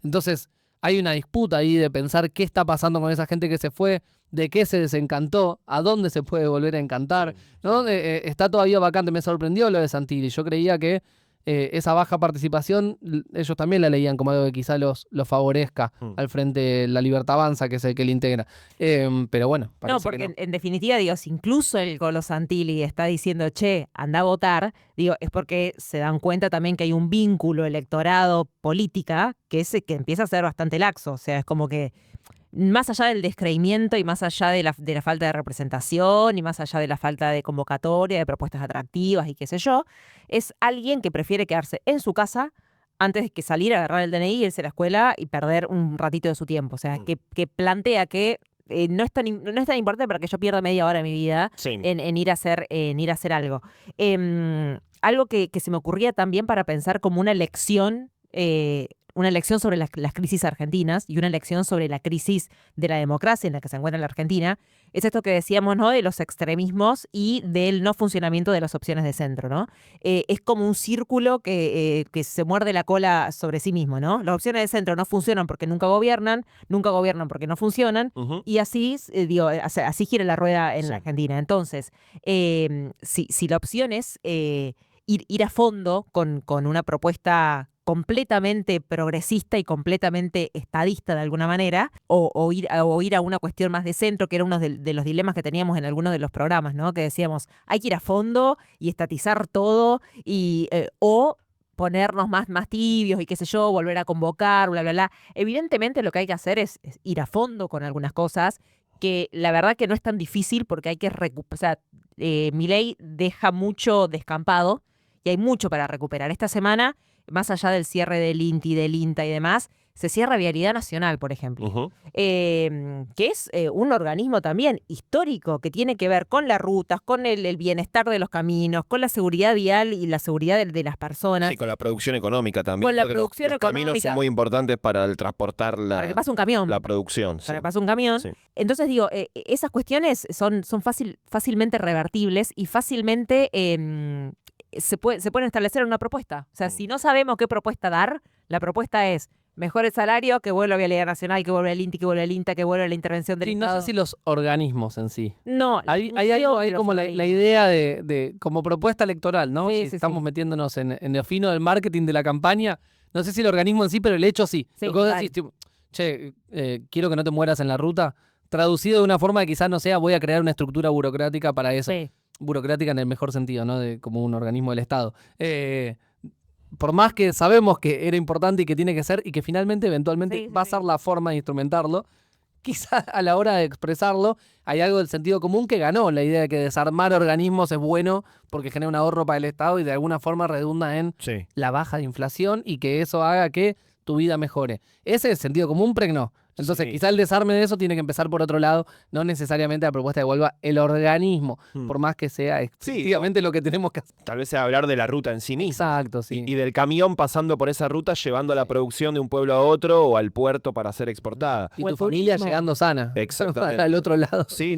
Entonces, hay una disputa ahí de pensar qué está pasando con esa gente que se fue, de qué se desencantó, a dónde se puede volver a encantar, ¿no? Está todavía vacante. Me sorprendió lo de Santilli. Yo creía que esa baja participación, ellos también la leían como algo que quizá los favorezca al Frente La Libertad Avanza, que es el que le integra. Pero bueno, parece no, porque que no. En definitiva, digo, si incluso el Golo Santilli está diciendo, che, anda a votar, digo, es porque se dan cuenta también que hay un vínculo electorado-política que empieza a ser bastante laxo. O sea, es como que más allá del descreimiento y más allá de la falta de representación y más allá de la falta de convocatoria, de propuestas atractivas y qué sé yo, es alguien que prefiere quedarse en su casa antes de que salir a agarrar el DNI, irse a la escuela y perder un ratito de su tiempo. O sea, que plantea que no es tan importante para que yo pierda media hora de mi vida en ir a hacer algo. Algo que se me ocurría también para pensar como una elección sobre las crisis argentinas y una elección sobre la crisis de la democracia en la que se encuentra la Argentina, es esto que decíamos, ¿no? De los extremismos y del no funcionamiento de las opciones de centro, ¿no? Es como un círculo que se muerde la cola sobre sí mismo, ¿no? Las opciones de centro no funcionan porque nunca gobiernan porque no funcionan, y así, así gira la rueda en la Argentina. Entonces, si la opción es ir a fondo con una propuesta completamente progresista y completamente estadista de alguna manera, o ir a una cuestión más de centro, que era uno de los dilemas que teníamos en algunos de los programas, ¿no? Que decíamos, hay que ir a fondo y estatizar todo, o ponernos más tibios y qué sé yo, volver a convocar, bla, bla, bla. Evidentemente lo que hay que hacer es ir a fondo con algunas cosas, que la verdad que no es tan difícil porque hay que recuperar. O sea, Milei deja mucho descampado y hay mucho para recuperar. Esta semana, más allá del cierre del INTI, del INTA y demás, se cierra Vialidad Nacional, por ejemplo, que es un organismo también histórico que tiene que ver con las rutas, con el bienestar de los caminos, con la seguridad vial y la seguridad de las personas. Sí, con la producción económica también. Con la producción los caminos son muy importantes para el transportar para que pase un camión. La producción. Para que pase un camión. Sí. Entonces digo, esas cuestiones son fácilmente revertibles y fácilmente se pueden establecer en una propuesta. O sea, si no sabemos qué propuesta dar, la propuesta es mejor el salario, que vuelva a Vialidad Nacional, que vuelva el INTI, que vuelva el INTA, que vuelva la intervención del Estado. No sé si los organismos en sí. No. Hay como la idea de como propuesta electoral, ¿no? Sí, si estamos metiéndonos en lo fino del marketing de la campaña, no sé si el organismo en sí, pero el hecho sí. Lo que vos decís, tipo, che, quiero que no te mueras en la ruta, traducido de una forma que quizás no sea, voy a crear una estructura burocrática para eso. Sí. Burocrática en el mejor sentido, ¿no? Como un organismo del Estado. Por más que sabemos que era importante y que tiene que ser, y que finalmente, eventualmente, va a ser la forma de instrumentarlo, quizás a la hora de expresarlo hay algo del sentido común que ganó. La idea de que desarmar organismos es bueno porque genera un ahorro para el Estado y de alguna forma redunda en la baja de inflación y que eso haga que tu vida mejore. Ese sentido común pregnó. Entonces, quizá el desarme de eso tiene que empezar por otro lado, no necesariamente la propuesta de que vuelva el organismo, por más que sea efectivamente lo que tenemos que hacer. Tal vez sea hablar de la ruta en sí misma. Exacto, sí. Y del camión pasando por esa ruta, llevando la producción de un pueblo a otro o al puerto para ser exportada. Y tu familia llegando sana. Exactamente. Al otro lado. Sí.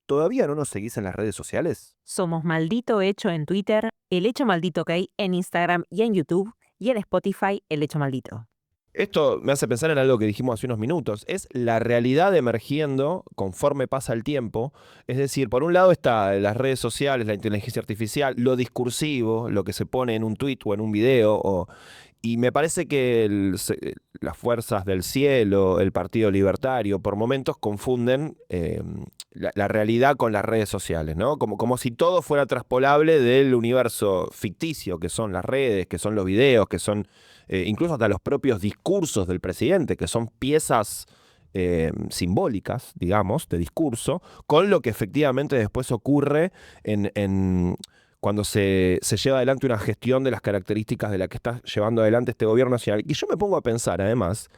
¿Todavía no nos seguís en las redes sociales? Somos Maldito Hecho en Twitter, El Hecho Maldito OK en Instagram y en YouTube, y en Spotify, El Hecho Maldito. Esto me hace pensar en algo que dijimos hace unos minutos. Es la realidad emergiendo conforme pasa el tiempo. Es decir, por un lado está las redes sociales, la inteligencia artificial, lo discursivo, lo que se pone en un tweet o en un video. Y me parece que las fuerzas del cielo, el Partido Libertario, por momentos confunden la realidad con las redes sociales, ¿no? Como si todo fuera traspolable del universo ficticio, que son las redes, que son los videos, que son incluso hasta los propios discursos del presidente, que son piezas simbólicas, digamos, de discurso, con lo que efectivamente después ocurre cuando se lleva adelante una gestión de las características de la que está llevando adelante este gobierno nacional. Y yo me pongo a pensar, además,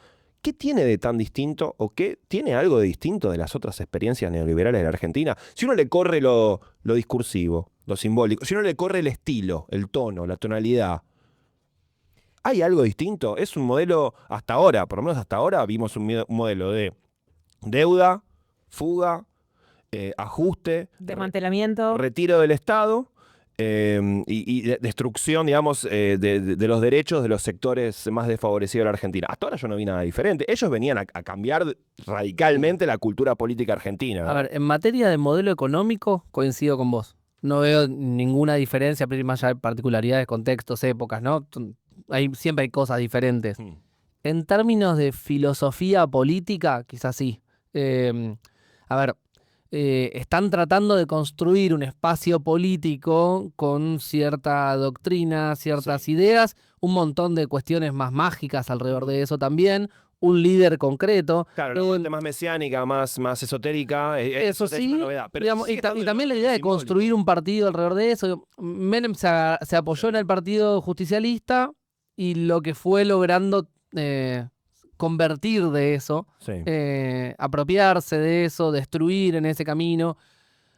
¿qué tiene de tan distinto o qué tiene algo de distinto de las otras experiencias neoliberales de la Argentina? Si uno le corre lo discursivo, lo simbólico, si uno le corre el estilo, el tono, la tonalidad, ¿hay algo distinto? Es un modelo, hasta ahora, por lo menos hasta ahora, vimos un modelo de deuda, fuga, ajuste, desmantelamiento, retiro del Estado. Y destrucción, digamos, de los derechos de los sectores más desfavorecidos de la Argentina. Hasta ahora yo no vi nada diferente. Ellos venían a cambiar radicalmente la cultura política argentina. A ver, en materia de modelo económico, coincido con vos. No veo ninguna diferencia, pero más allá de particularidades, contextos, épocas, ¿no? Siempre hay cosas diferentes. En términos de filosofía política, quizás sí. A ver, están tratando de construir un espacio político con cierta doctrina, ciertas ideas, un montón de cuestiones más mágicas alrededor de eso también, un líder concreto. Claro, la parte más mesiánica, más esotérica. Eso sí, es una novedad, pero digamos, y también la idea de simbólico. construir un partido alrededor de eso. Menem se apoyó en el partido justicialista y lo que fue logrando convertir de eso, Sí. apropiarse de eso, destruir en ese camino.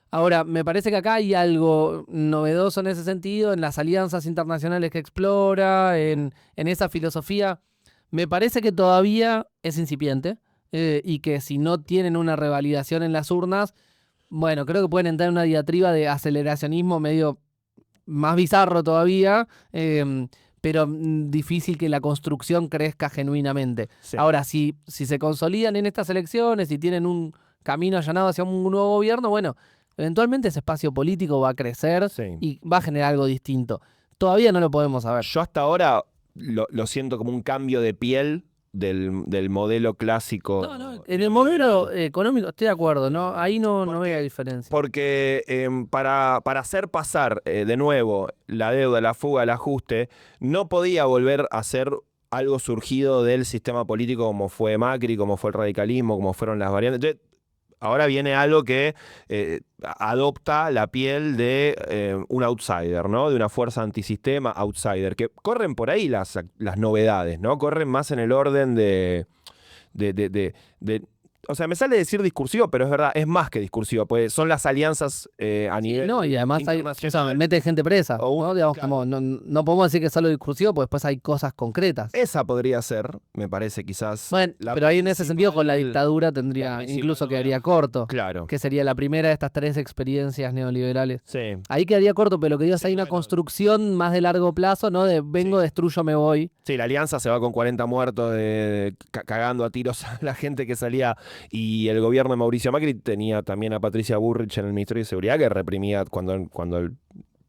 Ahora, me parece que acá hay algo novedoso en ese sentido, en las alianzas internacionales que explora, en esa filosofía. Me parece que todavía es incipiente y que si no tienen una revalidación en las urnas, bueno, creo que pueden entrar en una diatriba de aceleracionismo medio más bizarro todavía, pero difícil que la construcción crezca genuinamente. Sí. Ahora, si se consolidan en estas elecciones y tienen un camino allanado hacia un nuevo gobierno, bueno, eventualmente ese espacio político va a crecer y va a generar algo distinto. Todavía no lo podemos saber. Yo hasta ahora lo siento como un cambio de piel del modelo clásico. No, en el modelo económico estoy de acuerdo, ¿no? Ahí no veo diferencia. Porque para hacer pasar de nuevo la deuda, la fuga, el ajuste, no podía volver a ser algo surgido del sistema político como fue Macri, como fue el radicalismo, como fueron las variantes. Entonces, ahora viene algo que adopta la piel de un outsider, ¿no? De una fuerza antisistema outsider, que corren por ahí las novedades, ¿no? Corren más en el orden de o sea, me sale decir discursivo, pero es verdad, es más que discursivo, pues son las alianzas a nivel No, y además mete gente presa, ¿no? Digamos, claro. como, no podemos decir que es solo discursivo, porque después hay cosas concretas. Esa podría ser, me parece, quizás. Bueno, pero ahí en ese sentido con la dictadura tendría, incluso quedaría corto. Claro. Que sería la primera de estas 3 experiencias neoliberales. Sí. Ahí quedaría corto, pero lo que digo es hay una construcción más de largo plazo, ¿no? De vengo, destruyo, me voy. Sí, la alianza se va con 40 muertos cagando a tiros a la gente que salía. Y el gobierno de Mauricio Macri tenía también a Patricia Bullrich en el Ministerio de Seguridad que reprimía cuando él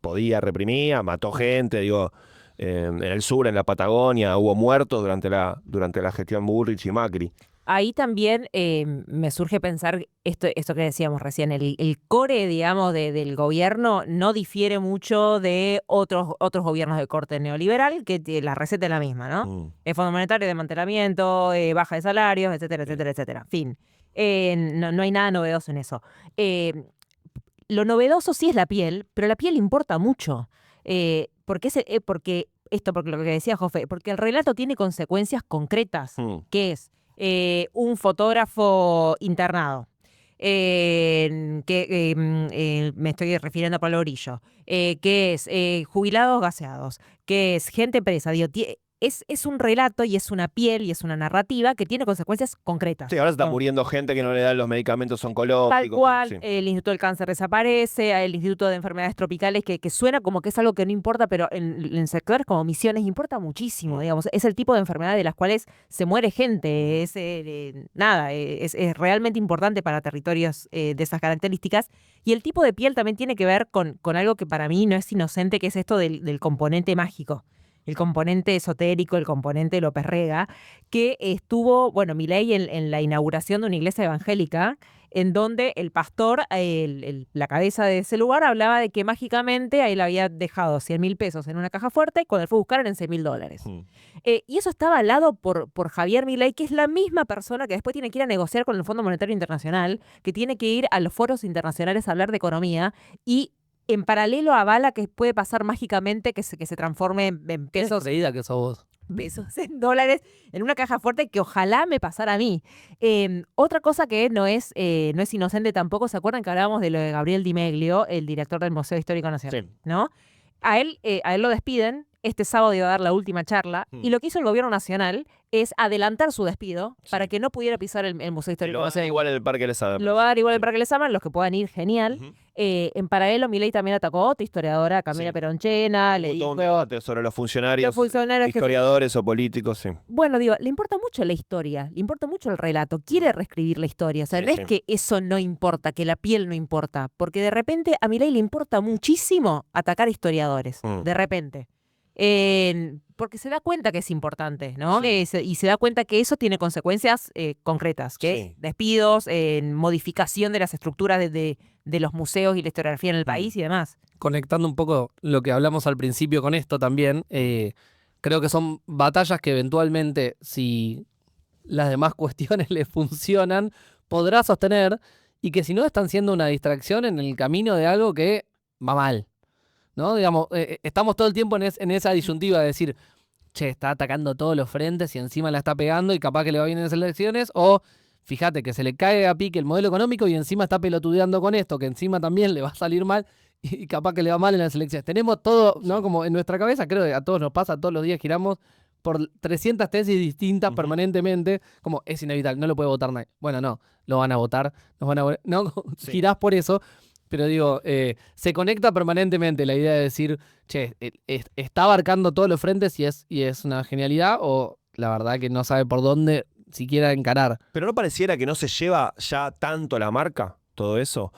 podía, reprimía, mató gente, digo, en el sur, en la Patagonia, hubo muertos durante la gestión Bullrich y Macri. Ahí también me surge pensar esto que decíamos recién, el core, digamos, del gobierno no difiere mucho de otros gobiernos de corte neoliberal, que la receta es la misma, ¿no? El Fondo Monetario, desmantelamiento, baja de salarios, etcétera, etcétera, etcétera. Fin. No hay nada novedoso en eso. Lo novedoso sí es la piel, pero la piel importa mucho. Porque lo que decía Jofe, porque el relato tiene consecuencias concretas, que es un fotógrafo internado, me estoy refiriendo a Pablo Grillo, que es jubilados gaseados, que es gente presa, digo, es un relato y es una piel y es una narrativa que tiene consecuencias concretas. Sí, ahora se está muriendo gente que no le dan los medicamentos oncológicos. Tal cual, Sí. el Instituto del Cáncer desaparece, el Instituto de Enfermedades Tropicales, que suena como que es algo que no importa, pero en sectores como Misiones importa muchísimo, digamos. Es el tipo de enfermedad de las cuales se muere gente. Es realmente importante para territorios de esas características. Y el tipo de piel también tiene que ver con algo que para mí no es inocente, que es esto del componente mágico. el componente esotérico, el componente López Rega, que estuvo, bueno, Milei en la inauguración de una iglesia evangélica, en donde el pastor, la cabeza de ese lugar, hablaba de que mágicamente a él había dejado 100.000 pesos en una caja fuerte y cuando él fue a buscar eran $100.000. Y eso estaba avalado por Javier Milei, que es la misma persona que después tiene que ir a negociar con el Fondo Monetario Internacional, que tiene que ir a los foros internacionales a hablar de economía y en paralelo avala que puede pasar mágicamente que se transforme en Qué pesos. creída que sos vos. Pesos en dólares en una caja fuerte que ojalá me pasara a mí. Otra cosa que no es inocente tampoco, ¿se acuerdan que hablábamos de lo de Gabriel Di Meglio, el director del Museo Histórico Nacional? Sí. ¿No? A él lo despiden. Este sábado iba a dar la última charla y lo que hizo el gobierno nacional es adelantar su despido para que no pudiera pisar el Museo Histórico Lo va a hacer Nacional. igual en el Parque Les Amas. Lo va a dar igual el Parque Les Amas, los que puedan ir, genial. En paralelo, Milei también atacó a otra historiadora, Camila Peronchena, le Hubo todo dijo... un debate sobre los funcionarios, Los funcionarios que- historiadores o políticos, sí. Bueno, digo, le importa mucho la historia, le importa mucho el relato, quiere reescribir la historia. O sea, Sí, no sí. es que eso no importa, que la piel no importa, porque de repente a Milei le importa muchísimo atacar historiadores, de repente. Porque se da cuenta que es importante, ¿no? Sí. Y se da cuenta que eso tiene consecuencias concretas, que Sí. es despidos, modificación de las estructuras de los museos y la historiografía en el país y demás. Conectando un poco lo que hablamos al principio con esto también, creo que son batallas que eventualmente, si las demás cuestiones le funcionan, podrá sostener y que si no están siendo una distracción en el camino de algo que va mal, ¿no? Digamos, estamos todo el tiempo en esa disyuntiva de decir, che, está atacando todos los frentes y encima la está pegando y capaz que le va bien en las elecciones, o fíjate que se le cae a pique el modelo económico y encima está pelotudeando con esto, que encima también le va a salir mal y capaz que le va mal en las elecciones. Tenemos todo, ¿no? Como en nuestra cabeza, creo que a todos nos pasa, todos los días giramos por 300 tesis distintas permanentemente, como es inevitable, no lo puede votar nadie. Bueno, no, lo van a votar, nos van a no, Sí. girás por eso, pero digo, se conecta permanentemente la idea de decir, che, está abarcando todos los frentes y es una genialidad, o la verdad que no sabe por dónde siquiera encarar. Pero ¿no pareciera que no se lleva ya tanto la marca todo eso?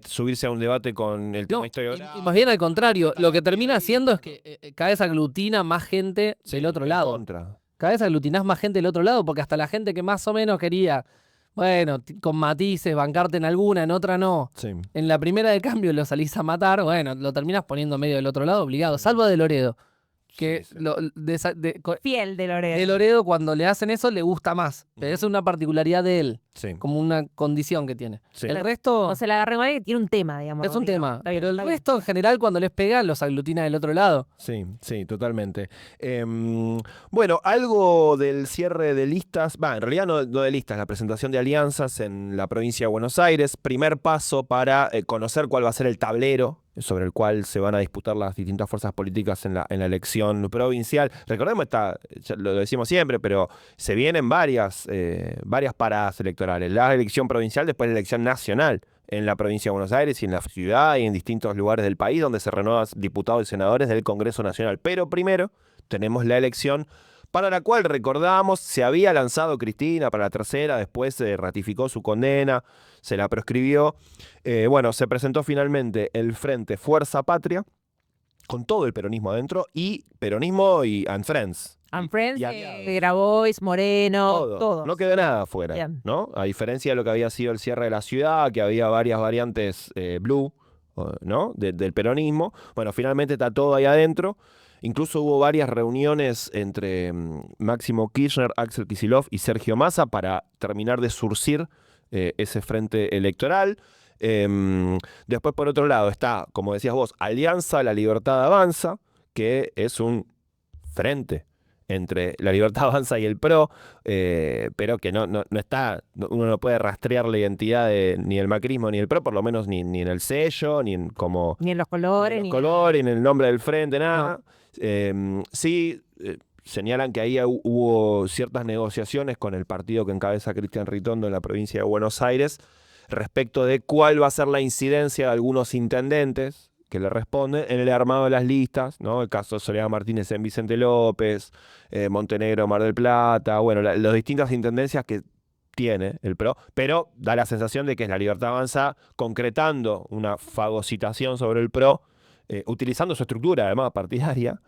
Subirse a un debate con el tema No, historiográfico. y más bien al contrario, lo que termina haciendo es que cada vez aglutina más gente del otro lado. Contra. Cada vez aglutinás más gente del otro lado, porque hasta la gente que más o menos quería, bueno, con matices, bancarte en alguna, en otra no. Sí. En la primera de cambio lo salís a matar, bueno, lo terminás poniendo medio del otro lado obligado, salvo a De Loredo. Que Sí, sí. Fiel de Loredo. De Loredo cuando le hacen eso le gusta más, pero es una particularidad de él, Sí. como una condición que tiene. Sí. El resto O sea, la agarré mal que tiene un tema, digamos. es un Rodrigo. tema, Está bien, pero el está bien. resto en general cuando les pega los aglutina del otro lado. Sí, sí, totalmente. Bueno, algo del cierre de listas, en realidad no de listas, la presentación de alianzas en la provincia de Buenos Aires, primer paso para conocer cuál va a ser el tablero sobre el cual se van a disputar las distintas fuerzas políticas en la elección provincial. Recordemos, ya lo decimos siempre, pero se vienen varias paradas electorales. La elección provincial, después la elección nacional en la provincia de Buenos Aires y en la ciudad y en distintos lugares del país donde se renuevan diputados y senadores del Congreso Nacional. Pero primero tenemos la elección para la cual, recordamos, se había lanzado Cristina para la tercera, después se ratificó su condena, se la proscribió. Bueno, se presentó finalmente el Frente Fuerza Patria, con todo el peronismo adentro, y peronismo y and Friends. And Friends, y aliados. Grabois, Moreno, todo. No quedó nada afuera, Bien. ¿no? A diferencia de lo que había sido el cierre de la ciudad, que había varias variantes blue, ¿no? Del peronismo. Bueno, finalmente está todo ahí adentro. Incluso hubo varias reuniones entre Máximo Kirchner, Axel Kicillof y Sergio Massa para terminar de surcir ese frente electoral. Después, por otro lado, está, como decías vos, Alianza La Libertad Avanza, que es un frente entre La Libertad Avanza y el PRO, pero que no está, uno no puede rastrear la identidad de ni el macrismo ni el PRO, por lo menos ni en el sello, ni en como Ni en los colores, ni en ni los colores, ni en el nombre del frente, nada. Sí, señalan que ahí hubo ciertas negociaciones con el partido que encabeza Cristian Ritondo en la provincia de Buenos Aires respecto de cuál va a ser la incidencia de algunos intendentes que le responden en el armado de las listas, ¿no? El caso de Soledad Martínez en Vicente López, Montenegro, Mar del Plata, bueno, las distintas intendencias que tiene el PRO, pero da la sensación de que es La Libertad Avanza concretando una fagocitación sobre el PRO, utilizando su estructura además partidaria,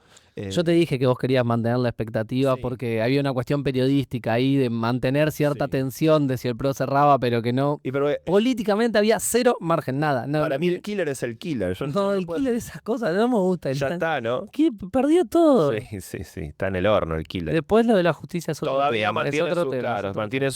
Yo te dije que vos querías mantener la expectativa Sí. porque había una cuestión periodística ahí de mantener cierta Sí. tensión de si el PRO cerraba, pero que no. pero Políticamente había cero margen, nada. No, para mí el killer es el killer. Yo no, el puedo- killer de esas cosas no me gusta. Ya está, ¿no? Perdió todo. Sí, sí, sí. Está en el horno el killer. Después lo de la justicia es otro Todavía tema, es mantiene, otro su, tema, claro, es otro mantiene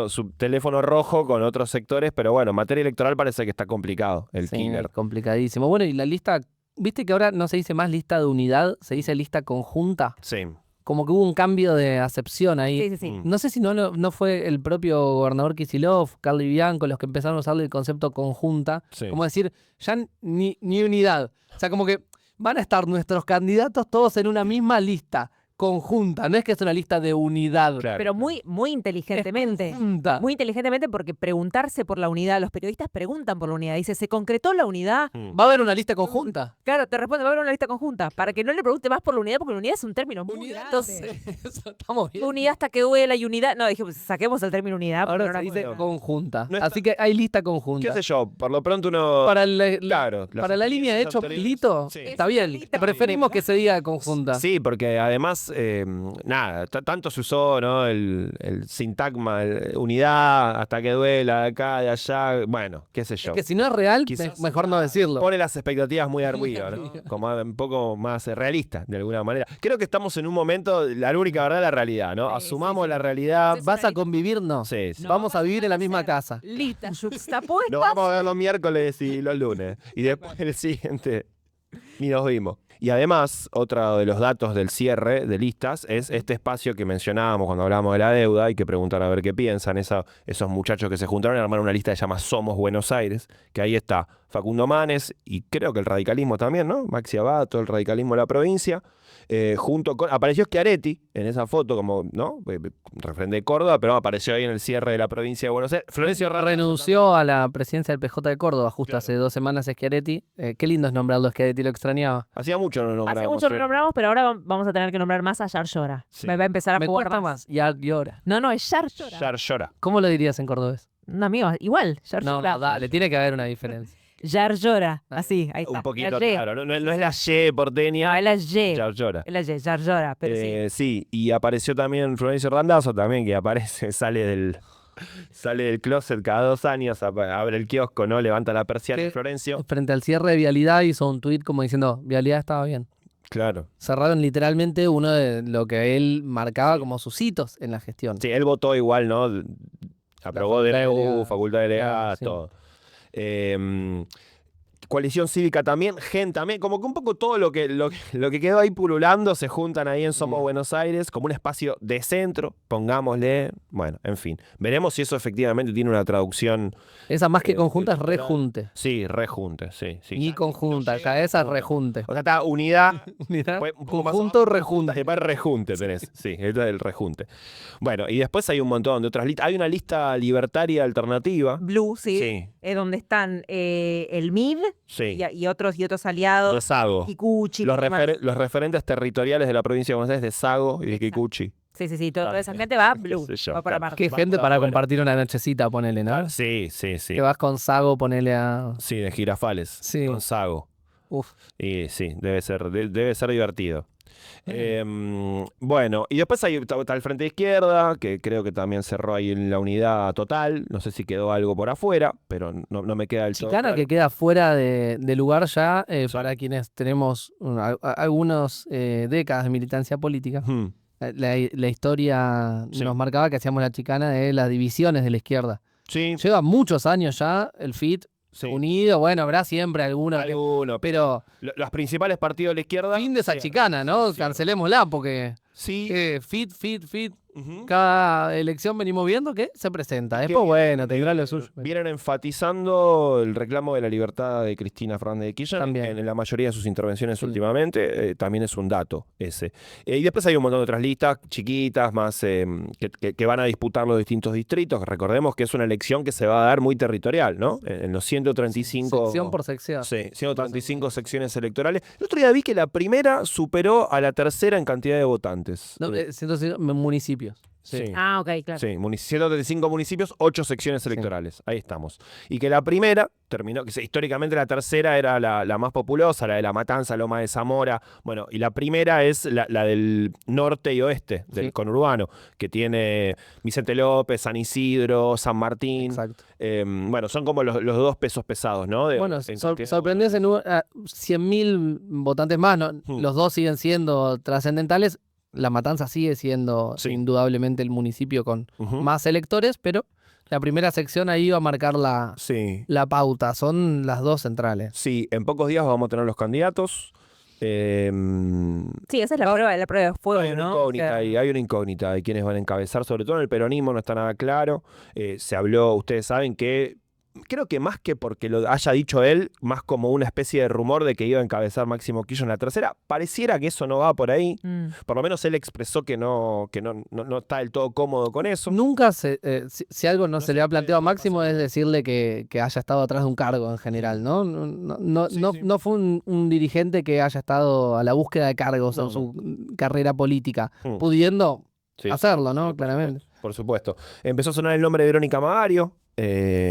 su teléfono rojo con otros sectores, pero bueno, en materia electoral parece que está complicado el Sí, killer. complicadísimo. Bueno, y la lista, viste que ahora no se dice más lista de unidad, se dice lista conjunta. Sí. Como que hubo un cambio de acepción ahí. Sí, sí, sí. No sé si no fue el propio gobernador Kicillof, Carly Bianco, los que empezaron a usar el concepto conjunta. Sí. Como decir, ya ni unidad. O sea, como que van a estar nuestros candidatos todos en una misma lista conjunta. No es que es una lista de unidad. Claro. Pero muy, muy inteligentemente. Conjunta. Muy inteligentemente porque preguntarse por la unidad, los periodistas preguntan por la unidad. Dice, ¿se concretó la unidad? ¿Va a haber una lista conjunta? Claro, te responde, va a haber una lista conjunta. Para que no le pregunte más por la unidad, porque la unidad es un término muy Unidad, grande. eso estamos bien. Unidad hasta que duela y unidad. No, dije, pues, saquemos el término unidad. porque Ahora no se dice nos- conjunta. No está- Así que hay lista ¿Qué conjunta. sé yo? Por lo pronto uno... Para claro. las Para la línea de hecho, experiencias Lito, anteriores- Sí. está bien. lista Preferimos que se diga conjunta. Sí, porque además, nada, tanto se usó, ¿no? El sintagma, unidad, hasta que duela, de acá, de allá, bueno, qué sé yo. Es que si no es real, Quizás- mejor no decirlo. Pone las expectativas muy arriba, ¿no? Como un poco más realista, de alguna manera. Creo que estamos en un momento, la única verdad es la realidad, ¿no? Sí, Asumamos sí, sí. la realidad. ¿Vas a convivir? No. Sí, sí. Vamos a vivir en la misma casa. Lista juxtapuesta. Nos vamos a ver los miércoles y los lunes. Y después el siguiente ni nos vimos. Y además, otro de los datos del cierre de listas es este espacio que mencionábamos cuando hablábamos de la deuda y que preguntan a ver qué piensan esos muchachos que se juntaron y armaron una lista que se llama Somos Buenos Aires, que ahí está Facundo Manes y creo que el radicalismo también, ¿no? Maxi Abato, el radicalismo de la provincia. Junto con... Apareció Schiaretti en esa foto como, ¿no? Referente de Córdoba, pero apareció ahí en el cierre de la provincia de Buenos Aires. Florencio Randazzo Renunció a la presidencia del PJ de Córdoba justo Claro. hace 2 semanas Schiaretti. Qué lindo es nombrarlo, Schiaretti, lo extrañaba. hacía mucho no Hace nombrábamos. mucho lo nombramos, pero ahora vamos a tener que nombrar más a Yar Llora. Sí. Va a empezar a Me jugar cuesta más. Y ahora. No, no, es Yar Llora. Yar Llora. ¿Cómo lo dirías en cordobés? No, amigo, igual. Yar No, Llora. no, dale, tiene que haber una diferencia. Yar Llora. Así, ahí está. Un poquito, La Y. claro. No es la Y porteña. No, es la Y. Yar Llora. Es la Y, Yar Llora, pero sí. Sí, y apareció también Florencio Randazzo también, que aparece, sale del closet cada 2 años, abre el kiosco, ¿no? Levanta la persiana Sí. Florencio. Frente al cierre de Vialidad hizo un tuit como diciendo, Vialidad estaba bien. Claro. Cerraron literalmente uno de lo que él marcaba como sus hitos en la gestión. Sí, él votó igual, ¿no? Aprobó facultad DNU, delegada. facultad delegada, Claro, sí. todo. Coalición Cívica también, GEN también, como que un poco todo lo que quedó ahí pululando se juntan ahí en Somos Buenos Aires como un espacio de centro, pongámosle, bueno, en fin. Veremos si eso efectivamente tiene una traducción. Esa más que conjunta es cultural. rejunte. Sí, rejunte, sí. Ni conjunta, acá esa es rejunte. O sea, está unidad, Unidad, pues, un poco más conjunto, abajo, rejunte. después rejunte tenés, sí, esto es el rejunte. Bueno, y después hay un montón de otras listas. Hay una lista libertaria alternativa. Blue, sí. Sí, Donde están el MID sí. y otros aliados. Rezago. Kikuchi. Los, demás. los referentes territoriales de la provincia de Buenos Aires de Sago y de Kikuchi. Sí, sí, sí. Toda esa gente va Blue. Qué sé yo, Va para claro. Marte. Qué gente para compartir una nochecita, ponele, ¿no? Sí, sí, sí. Que vas con Sago, ponele a... Sí, de Girafales. Sí. Con Sago. Uf. Y sí, debe ser divertido. Bueno, y después está el Frente de Izquierda, que creo que también cerró ahí en la unidad total. No sé si quedó algo por afuera, pero no me queda el todo Chicana claro. que queda fuera de lugar ya para quienes tenemos algunas décadas de militancia política. Ujú. La historia Sí. nos marcaba que hacíamos la chicana de las divisiones de la izquierda. Sí, Lleva muchos años ya el FIT sí. unido, bueno, habrá siempre alguno, Alguno, pero los principales partidos de la izquierda. fin de esa sí. chicana, ¿no? Sí. Cancelémosla porque Sí. FIT, Ujú. cada elección venimos viendo que se presenta. Que Después, bueno, tendrá lo suyo. Vienen enfatizando el reclamo de la libertad de Cristina Fernández de Kirchner También. en la mayoría de sus intervenciones Sí. últimamente. También es un dato ese. Y después hay un montón de otras listas chiquitas, más que van a disputar los distintos distritos. Recordemos que es una elección que se va a dar muy territorial, ¿no? En los 135... Sección por sección. Sí, 135 secciones electorales. El otro día vi que la primera superó a la tercera en cantidad de votantes. No, 105 municipios. Sí. Ah, ok, claro. Sí, 135 municipios, 8 secciones electorales. Ahí estamos. Y que la primera terminó, históricamente la tercera era la más populosa, la de La Matanza, Loma de Zamora. Bueno, y la primera es la del norte y oeste, del conurbano, que tiene Vicente López, San Isidro, San Martín. Exacto. Bueno, son como los dos pesos pesados, ¿no? Bueno, sorprendés en 100.000 votantes más, ¿no? Los dos siguen siendo trascendentales. La Matanza sigue siendo indudablemente el municipio con más electores, pero la primera sección ahí va a marcar la pauta. Son las dos centrales. Sí, en pocos días vamos a tener los candidatos. Sí, esa es la prueba de fuego, hay una ¿no? incógnita hay una incógnita de quiénes van a encabezar, sobre todo en el peronismo no está nada claro. Se habló, ustedes saben que creo que más que porque lo haya dicho él, más como una especie de rumor de que iba a encabezar Máximo Kirchner en la tercera, pareciera que eso no va por ahí. Por lo menos él expresó que no está del todo cómodo con eso. Nunca, si algo no se le ha planteado a Máximo, es decirle que haya estado atrás de un cargo en general, ¿no? No fue un dirigente que haya estado a la búsqueda de cargos en su carrera política, pudiendo hacerlo, ¿no? Claramente. Por supuesto. Empezó a sonar el nombre de Verónica Magario,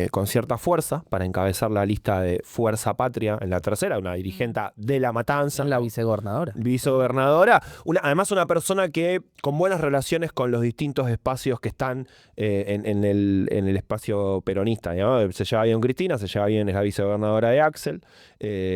con cierta fuerza, para encabezar la lista de Fuerza Patria en la tercera, una dirigente de La Matanza. La vicegobernadora. Vicegobernadora. Además, una persona que con buenas relaciones con los distintos espacios que están en el espacio peronista, ¿no? Se lleva bien con Cristina, se lleva bien, es la vicegobernadora de Axel,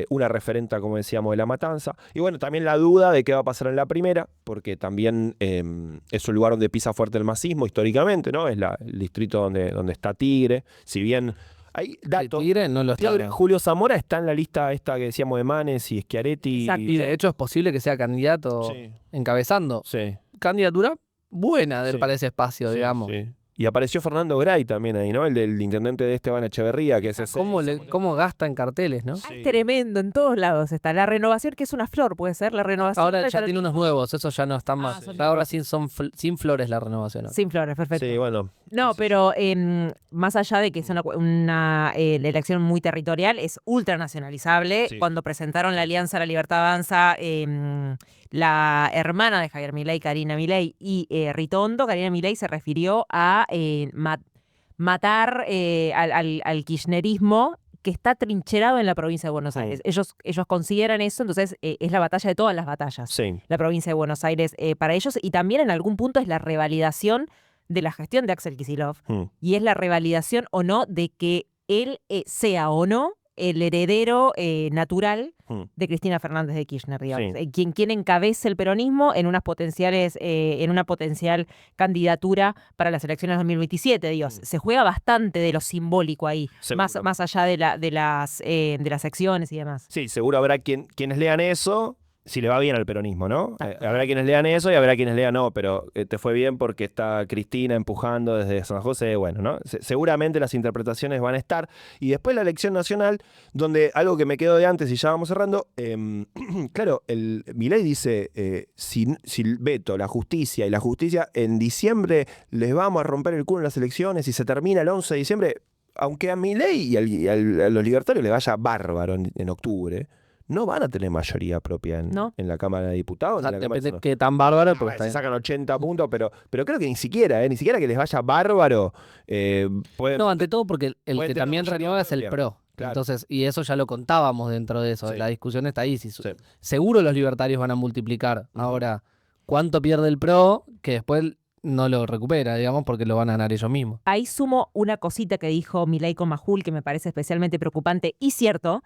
una referenta, como decíamos, de La Matanza. Y bueno, también la duda de qué va a pasar en la primera, porque también es un lugar donde pisa fuerte el masismo históricamente, ¿no? Es el distrito donde está Tigre. Si bien hay datos. Tigre no lo está. Julio Zamora está en la lista esta que decíamos de Manes y Schiaretti. Y de hecho es posible que sea candidato encabezando. Sí. Candidatura buena para ese espacio, digamos. Sí. Y apareció Fernando Gray también ahí, ¿no? El del intendente de Esteban Echeverría, que es ese. ¿Cómo gasta en carteles, no? Es tremendo, en todos lados está. La renovación, que es una flor, puede ser, la renovación. Ahora ya tiene unos nuevos, esos ya no están más. Ahora sí son sin flores la renovación. Sin flores, perfecto. Sí, bueno. No, pero más allá de que es una elección muy territorial, es ultranacionalizable. Cuando presentaron la Alianza La Libertad Avanza, la hermana de Javier Milei, Karina Milei, y Ritondo, Karina Milei se refirió a matar al kirchnerismo que está trincherado en la provincia de Buenos Aires. Ellos consideran eso, entonces es la batalla de todas las batallas. La provincia de Buenos Aires para ellos, y también en algún punto es la revalidación de la gestión de Axel Kicillof, y es la revalidación o no de que él sea o no el heredero natural de Cristina Fernández de Kirchner, digamos. Quien encabece el peronismo en una potencial candidatura para las elecciones de 2027, Dios. Se juega bastante de lo simbólico ahí, más allá de las secciones y demás. Sí, seguro habrá quienes lean eso, si le va bien al peronismo, ¿no? Habrá quienes lean eso y habrá quienes lean no, pero te fue bien porque está Cristina empujando desde San José, bueno, ¿no? Seguramente las interpretaciones van a estar. Y después la elección nacional, donde algo que me quedó de antes y ya vamos cerrando, claro, Milei dice, si Beto, la justicia en diciembre les vamos a romper el culo en las elecciones y se termina el 11 de diciembre, aunque a Milei y a los libertarios le vaya bárbaro en octubre, no van a tener mayoría propia en la Cámara de Diputados. Depende de qué tan bárbaro. Se sacan 80 puntos, pero creo que ni siquiera que les vaya bárbaro. No, ante todo porque el que también renueva es el PRO. Claro. Entonces, y eso ya lo contábamos dentro de eso. La discusión está ahí. Seguro los libertarios van a multiplicar. Ahora, ¿cuánto pierde el PRO? Que después no lo recupera, digamos, porque lo van a ganar ellos mismos. Ahí sumo una cosita que dijo Milei con Majul, que me parece especialmente preocupante y cierto.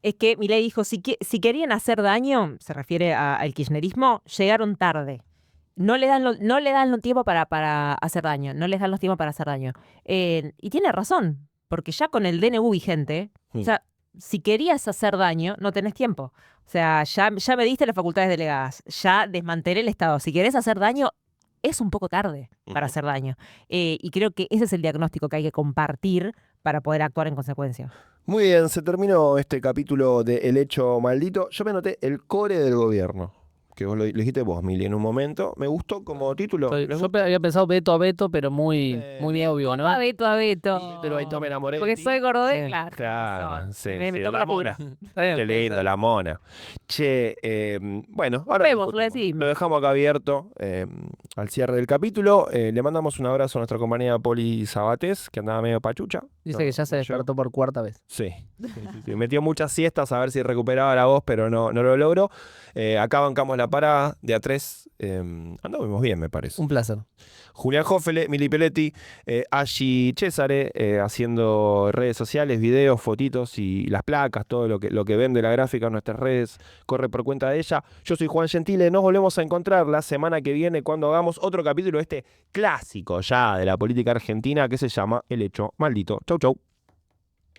Es que Milei dijo, si querían hacer daño, se refiere al kirchnerismo, llegaron tarde. No le dan tiempo para hacer daño, no les dan los tiempos para hacer daño. Y tiene razón, porque ya con el DNU vigente, o sea, si querías hacer daño, no tenés tiempo. O sea, ya me diste las facultades delegadas, ya desmantelé el Estado. Si querés hacer daño, es un poco tarde para hacer daño. Y creo que ese es el diagnóstico que hay que compartir para poder actuar en consecuencia. Muy bien, se terminó este capítulo de El Hecho Maldito. Yo me anoté el core del gobierno. que vos lo dijiste vos, Mili, en un momento. Me gustó como título. Yo había pensado Beto a Beto, pero muy obvio, ¿no? A Beto. Pero ahí me enamoré. Porque soy gordé, Sí. claro. Claro, sí, Me sí, toca la la mona. Está bien. Qué lindo, la mona. Che, bueno, ahora Vemos, lo discutimos. decimos. Lo dejamos acá abierto al cierre del capítulo. Le mandamos un abrazo a nuestra compañera Poli Sabatés, que andaba medio pachucha. Dice No, que ya se no llegó. despertó por cuarta vez. Sí. Metió muchas siestas a ver si recuperaba la voz, pero no lo logró. Acá bancamos la parada de A3. Andamos bien, me parece. Un placer. Julián Jófele, Mili Peletti, Aggi Cesare, haciendo redes sociales, videos, fotitos y las placas, todo lo que vende la gráfica en nuestras redes, corre por cuenta de ella. Yo soy Juan Gentile, nos volvemos a encontrar la semana que viene cuando hagamos otro capítulo clásico ya de la política argentina que se llama El Hecho Maldito. Chau, chau.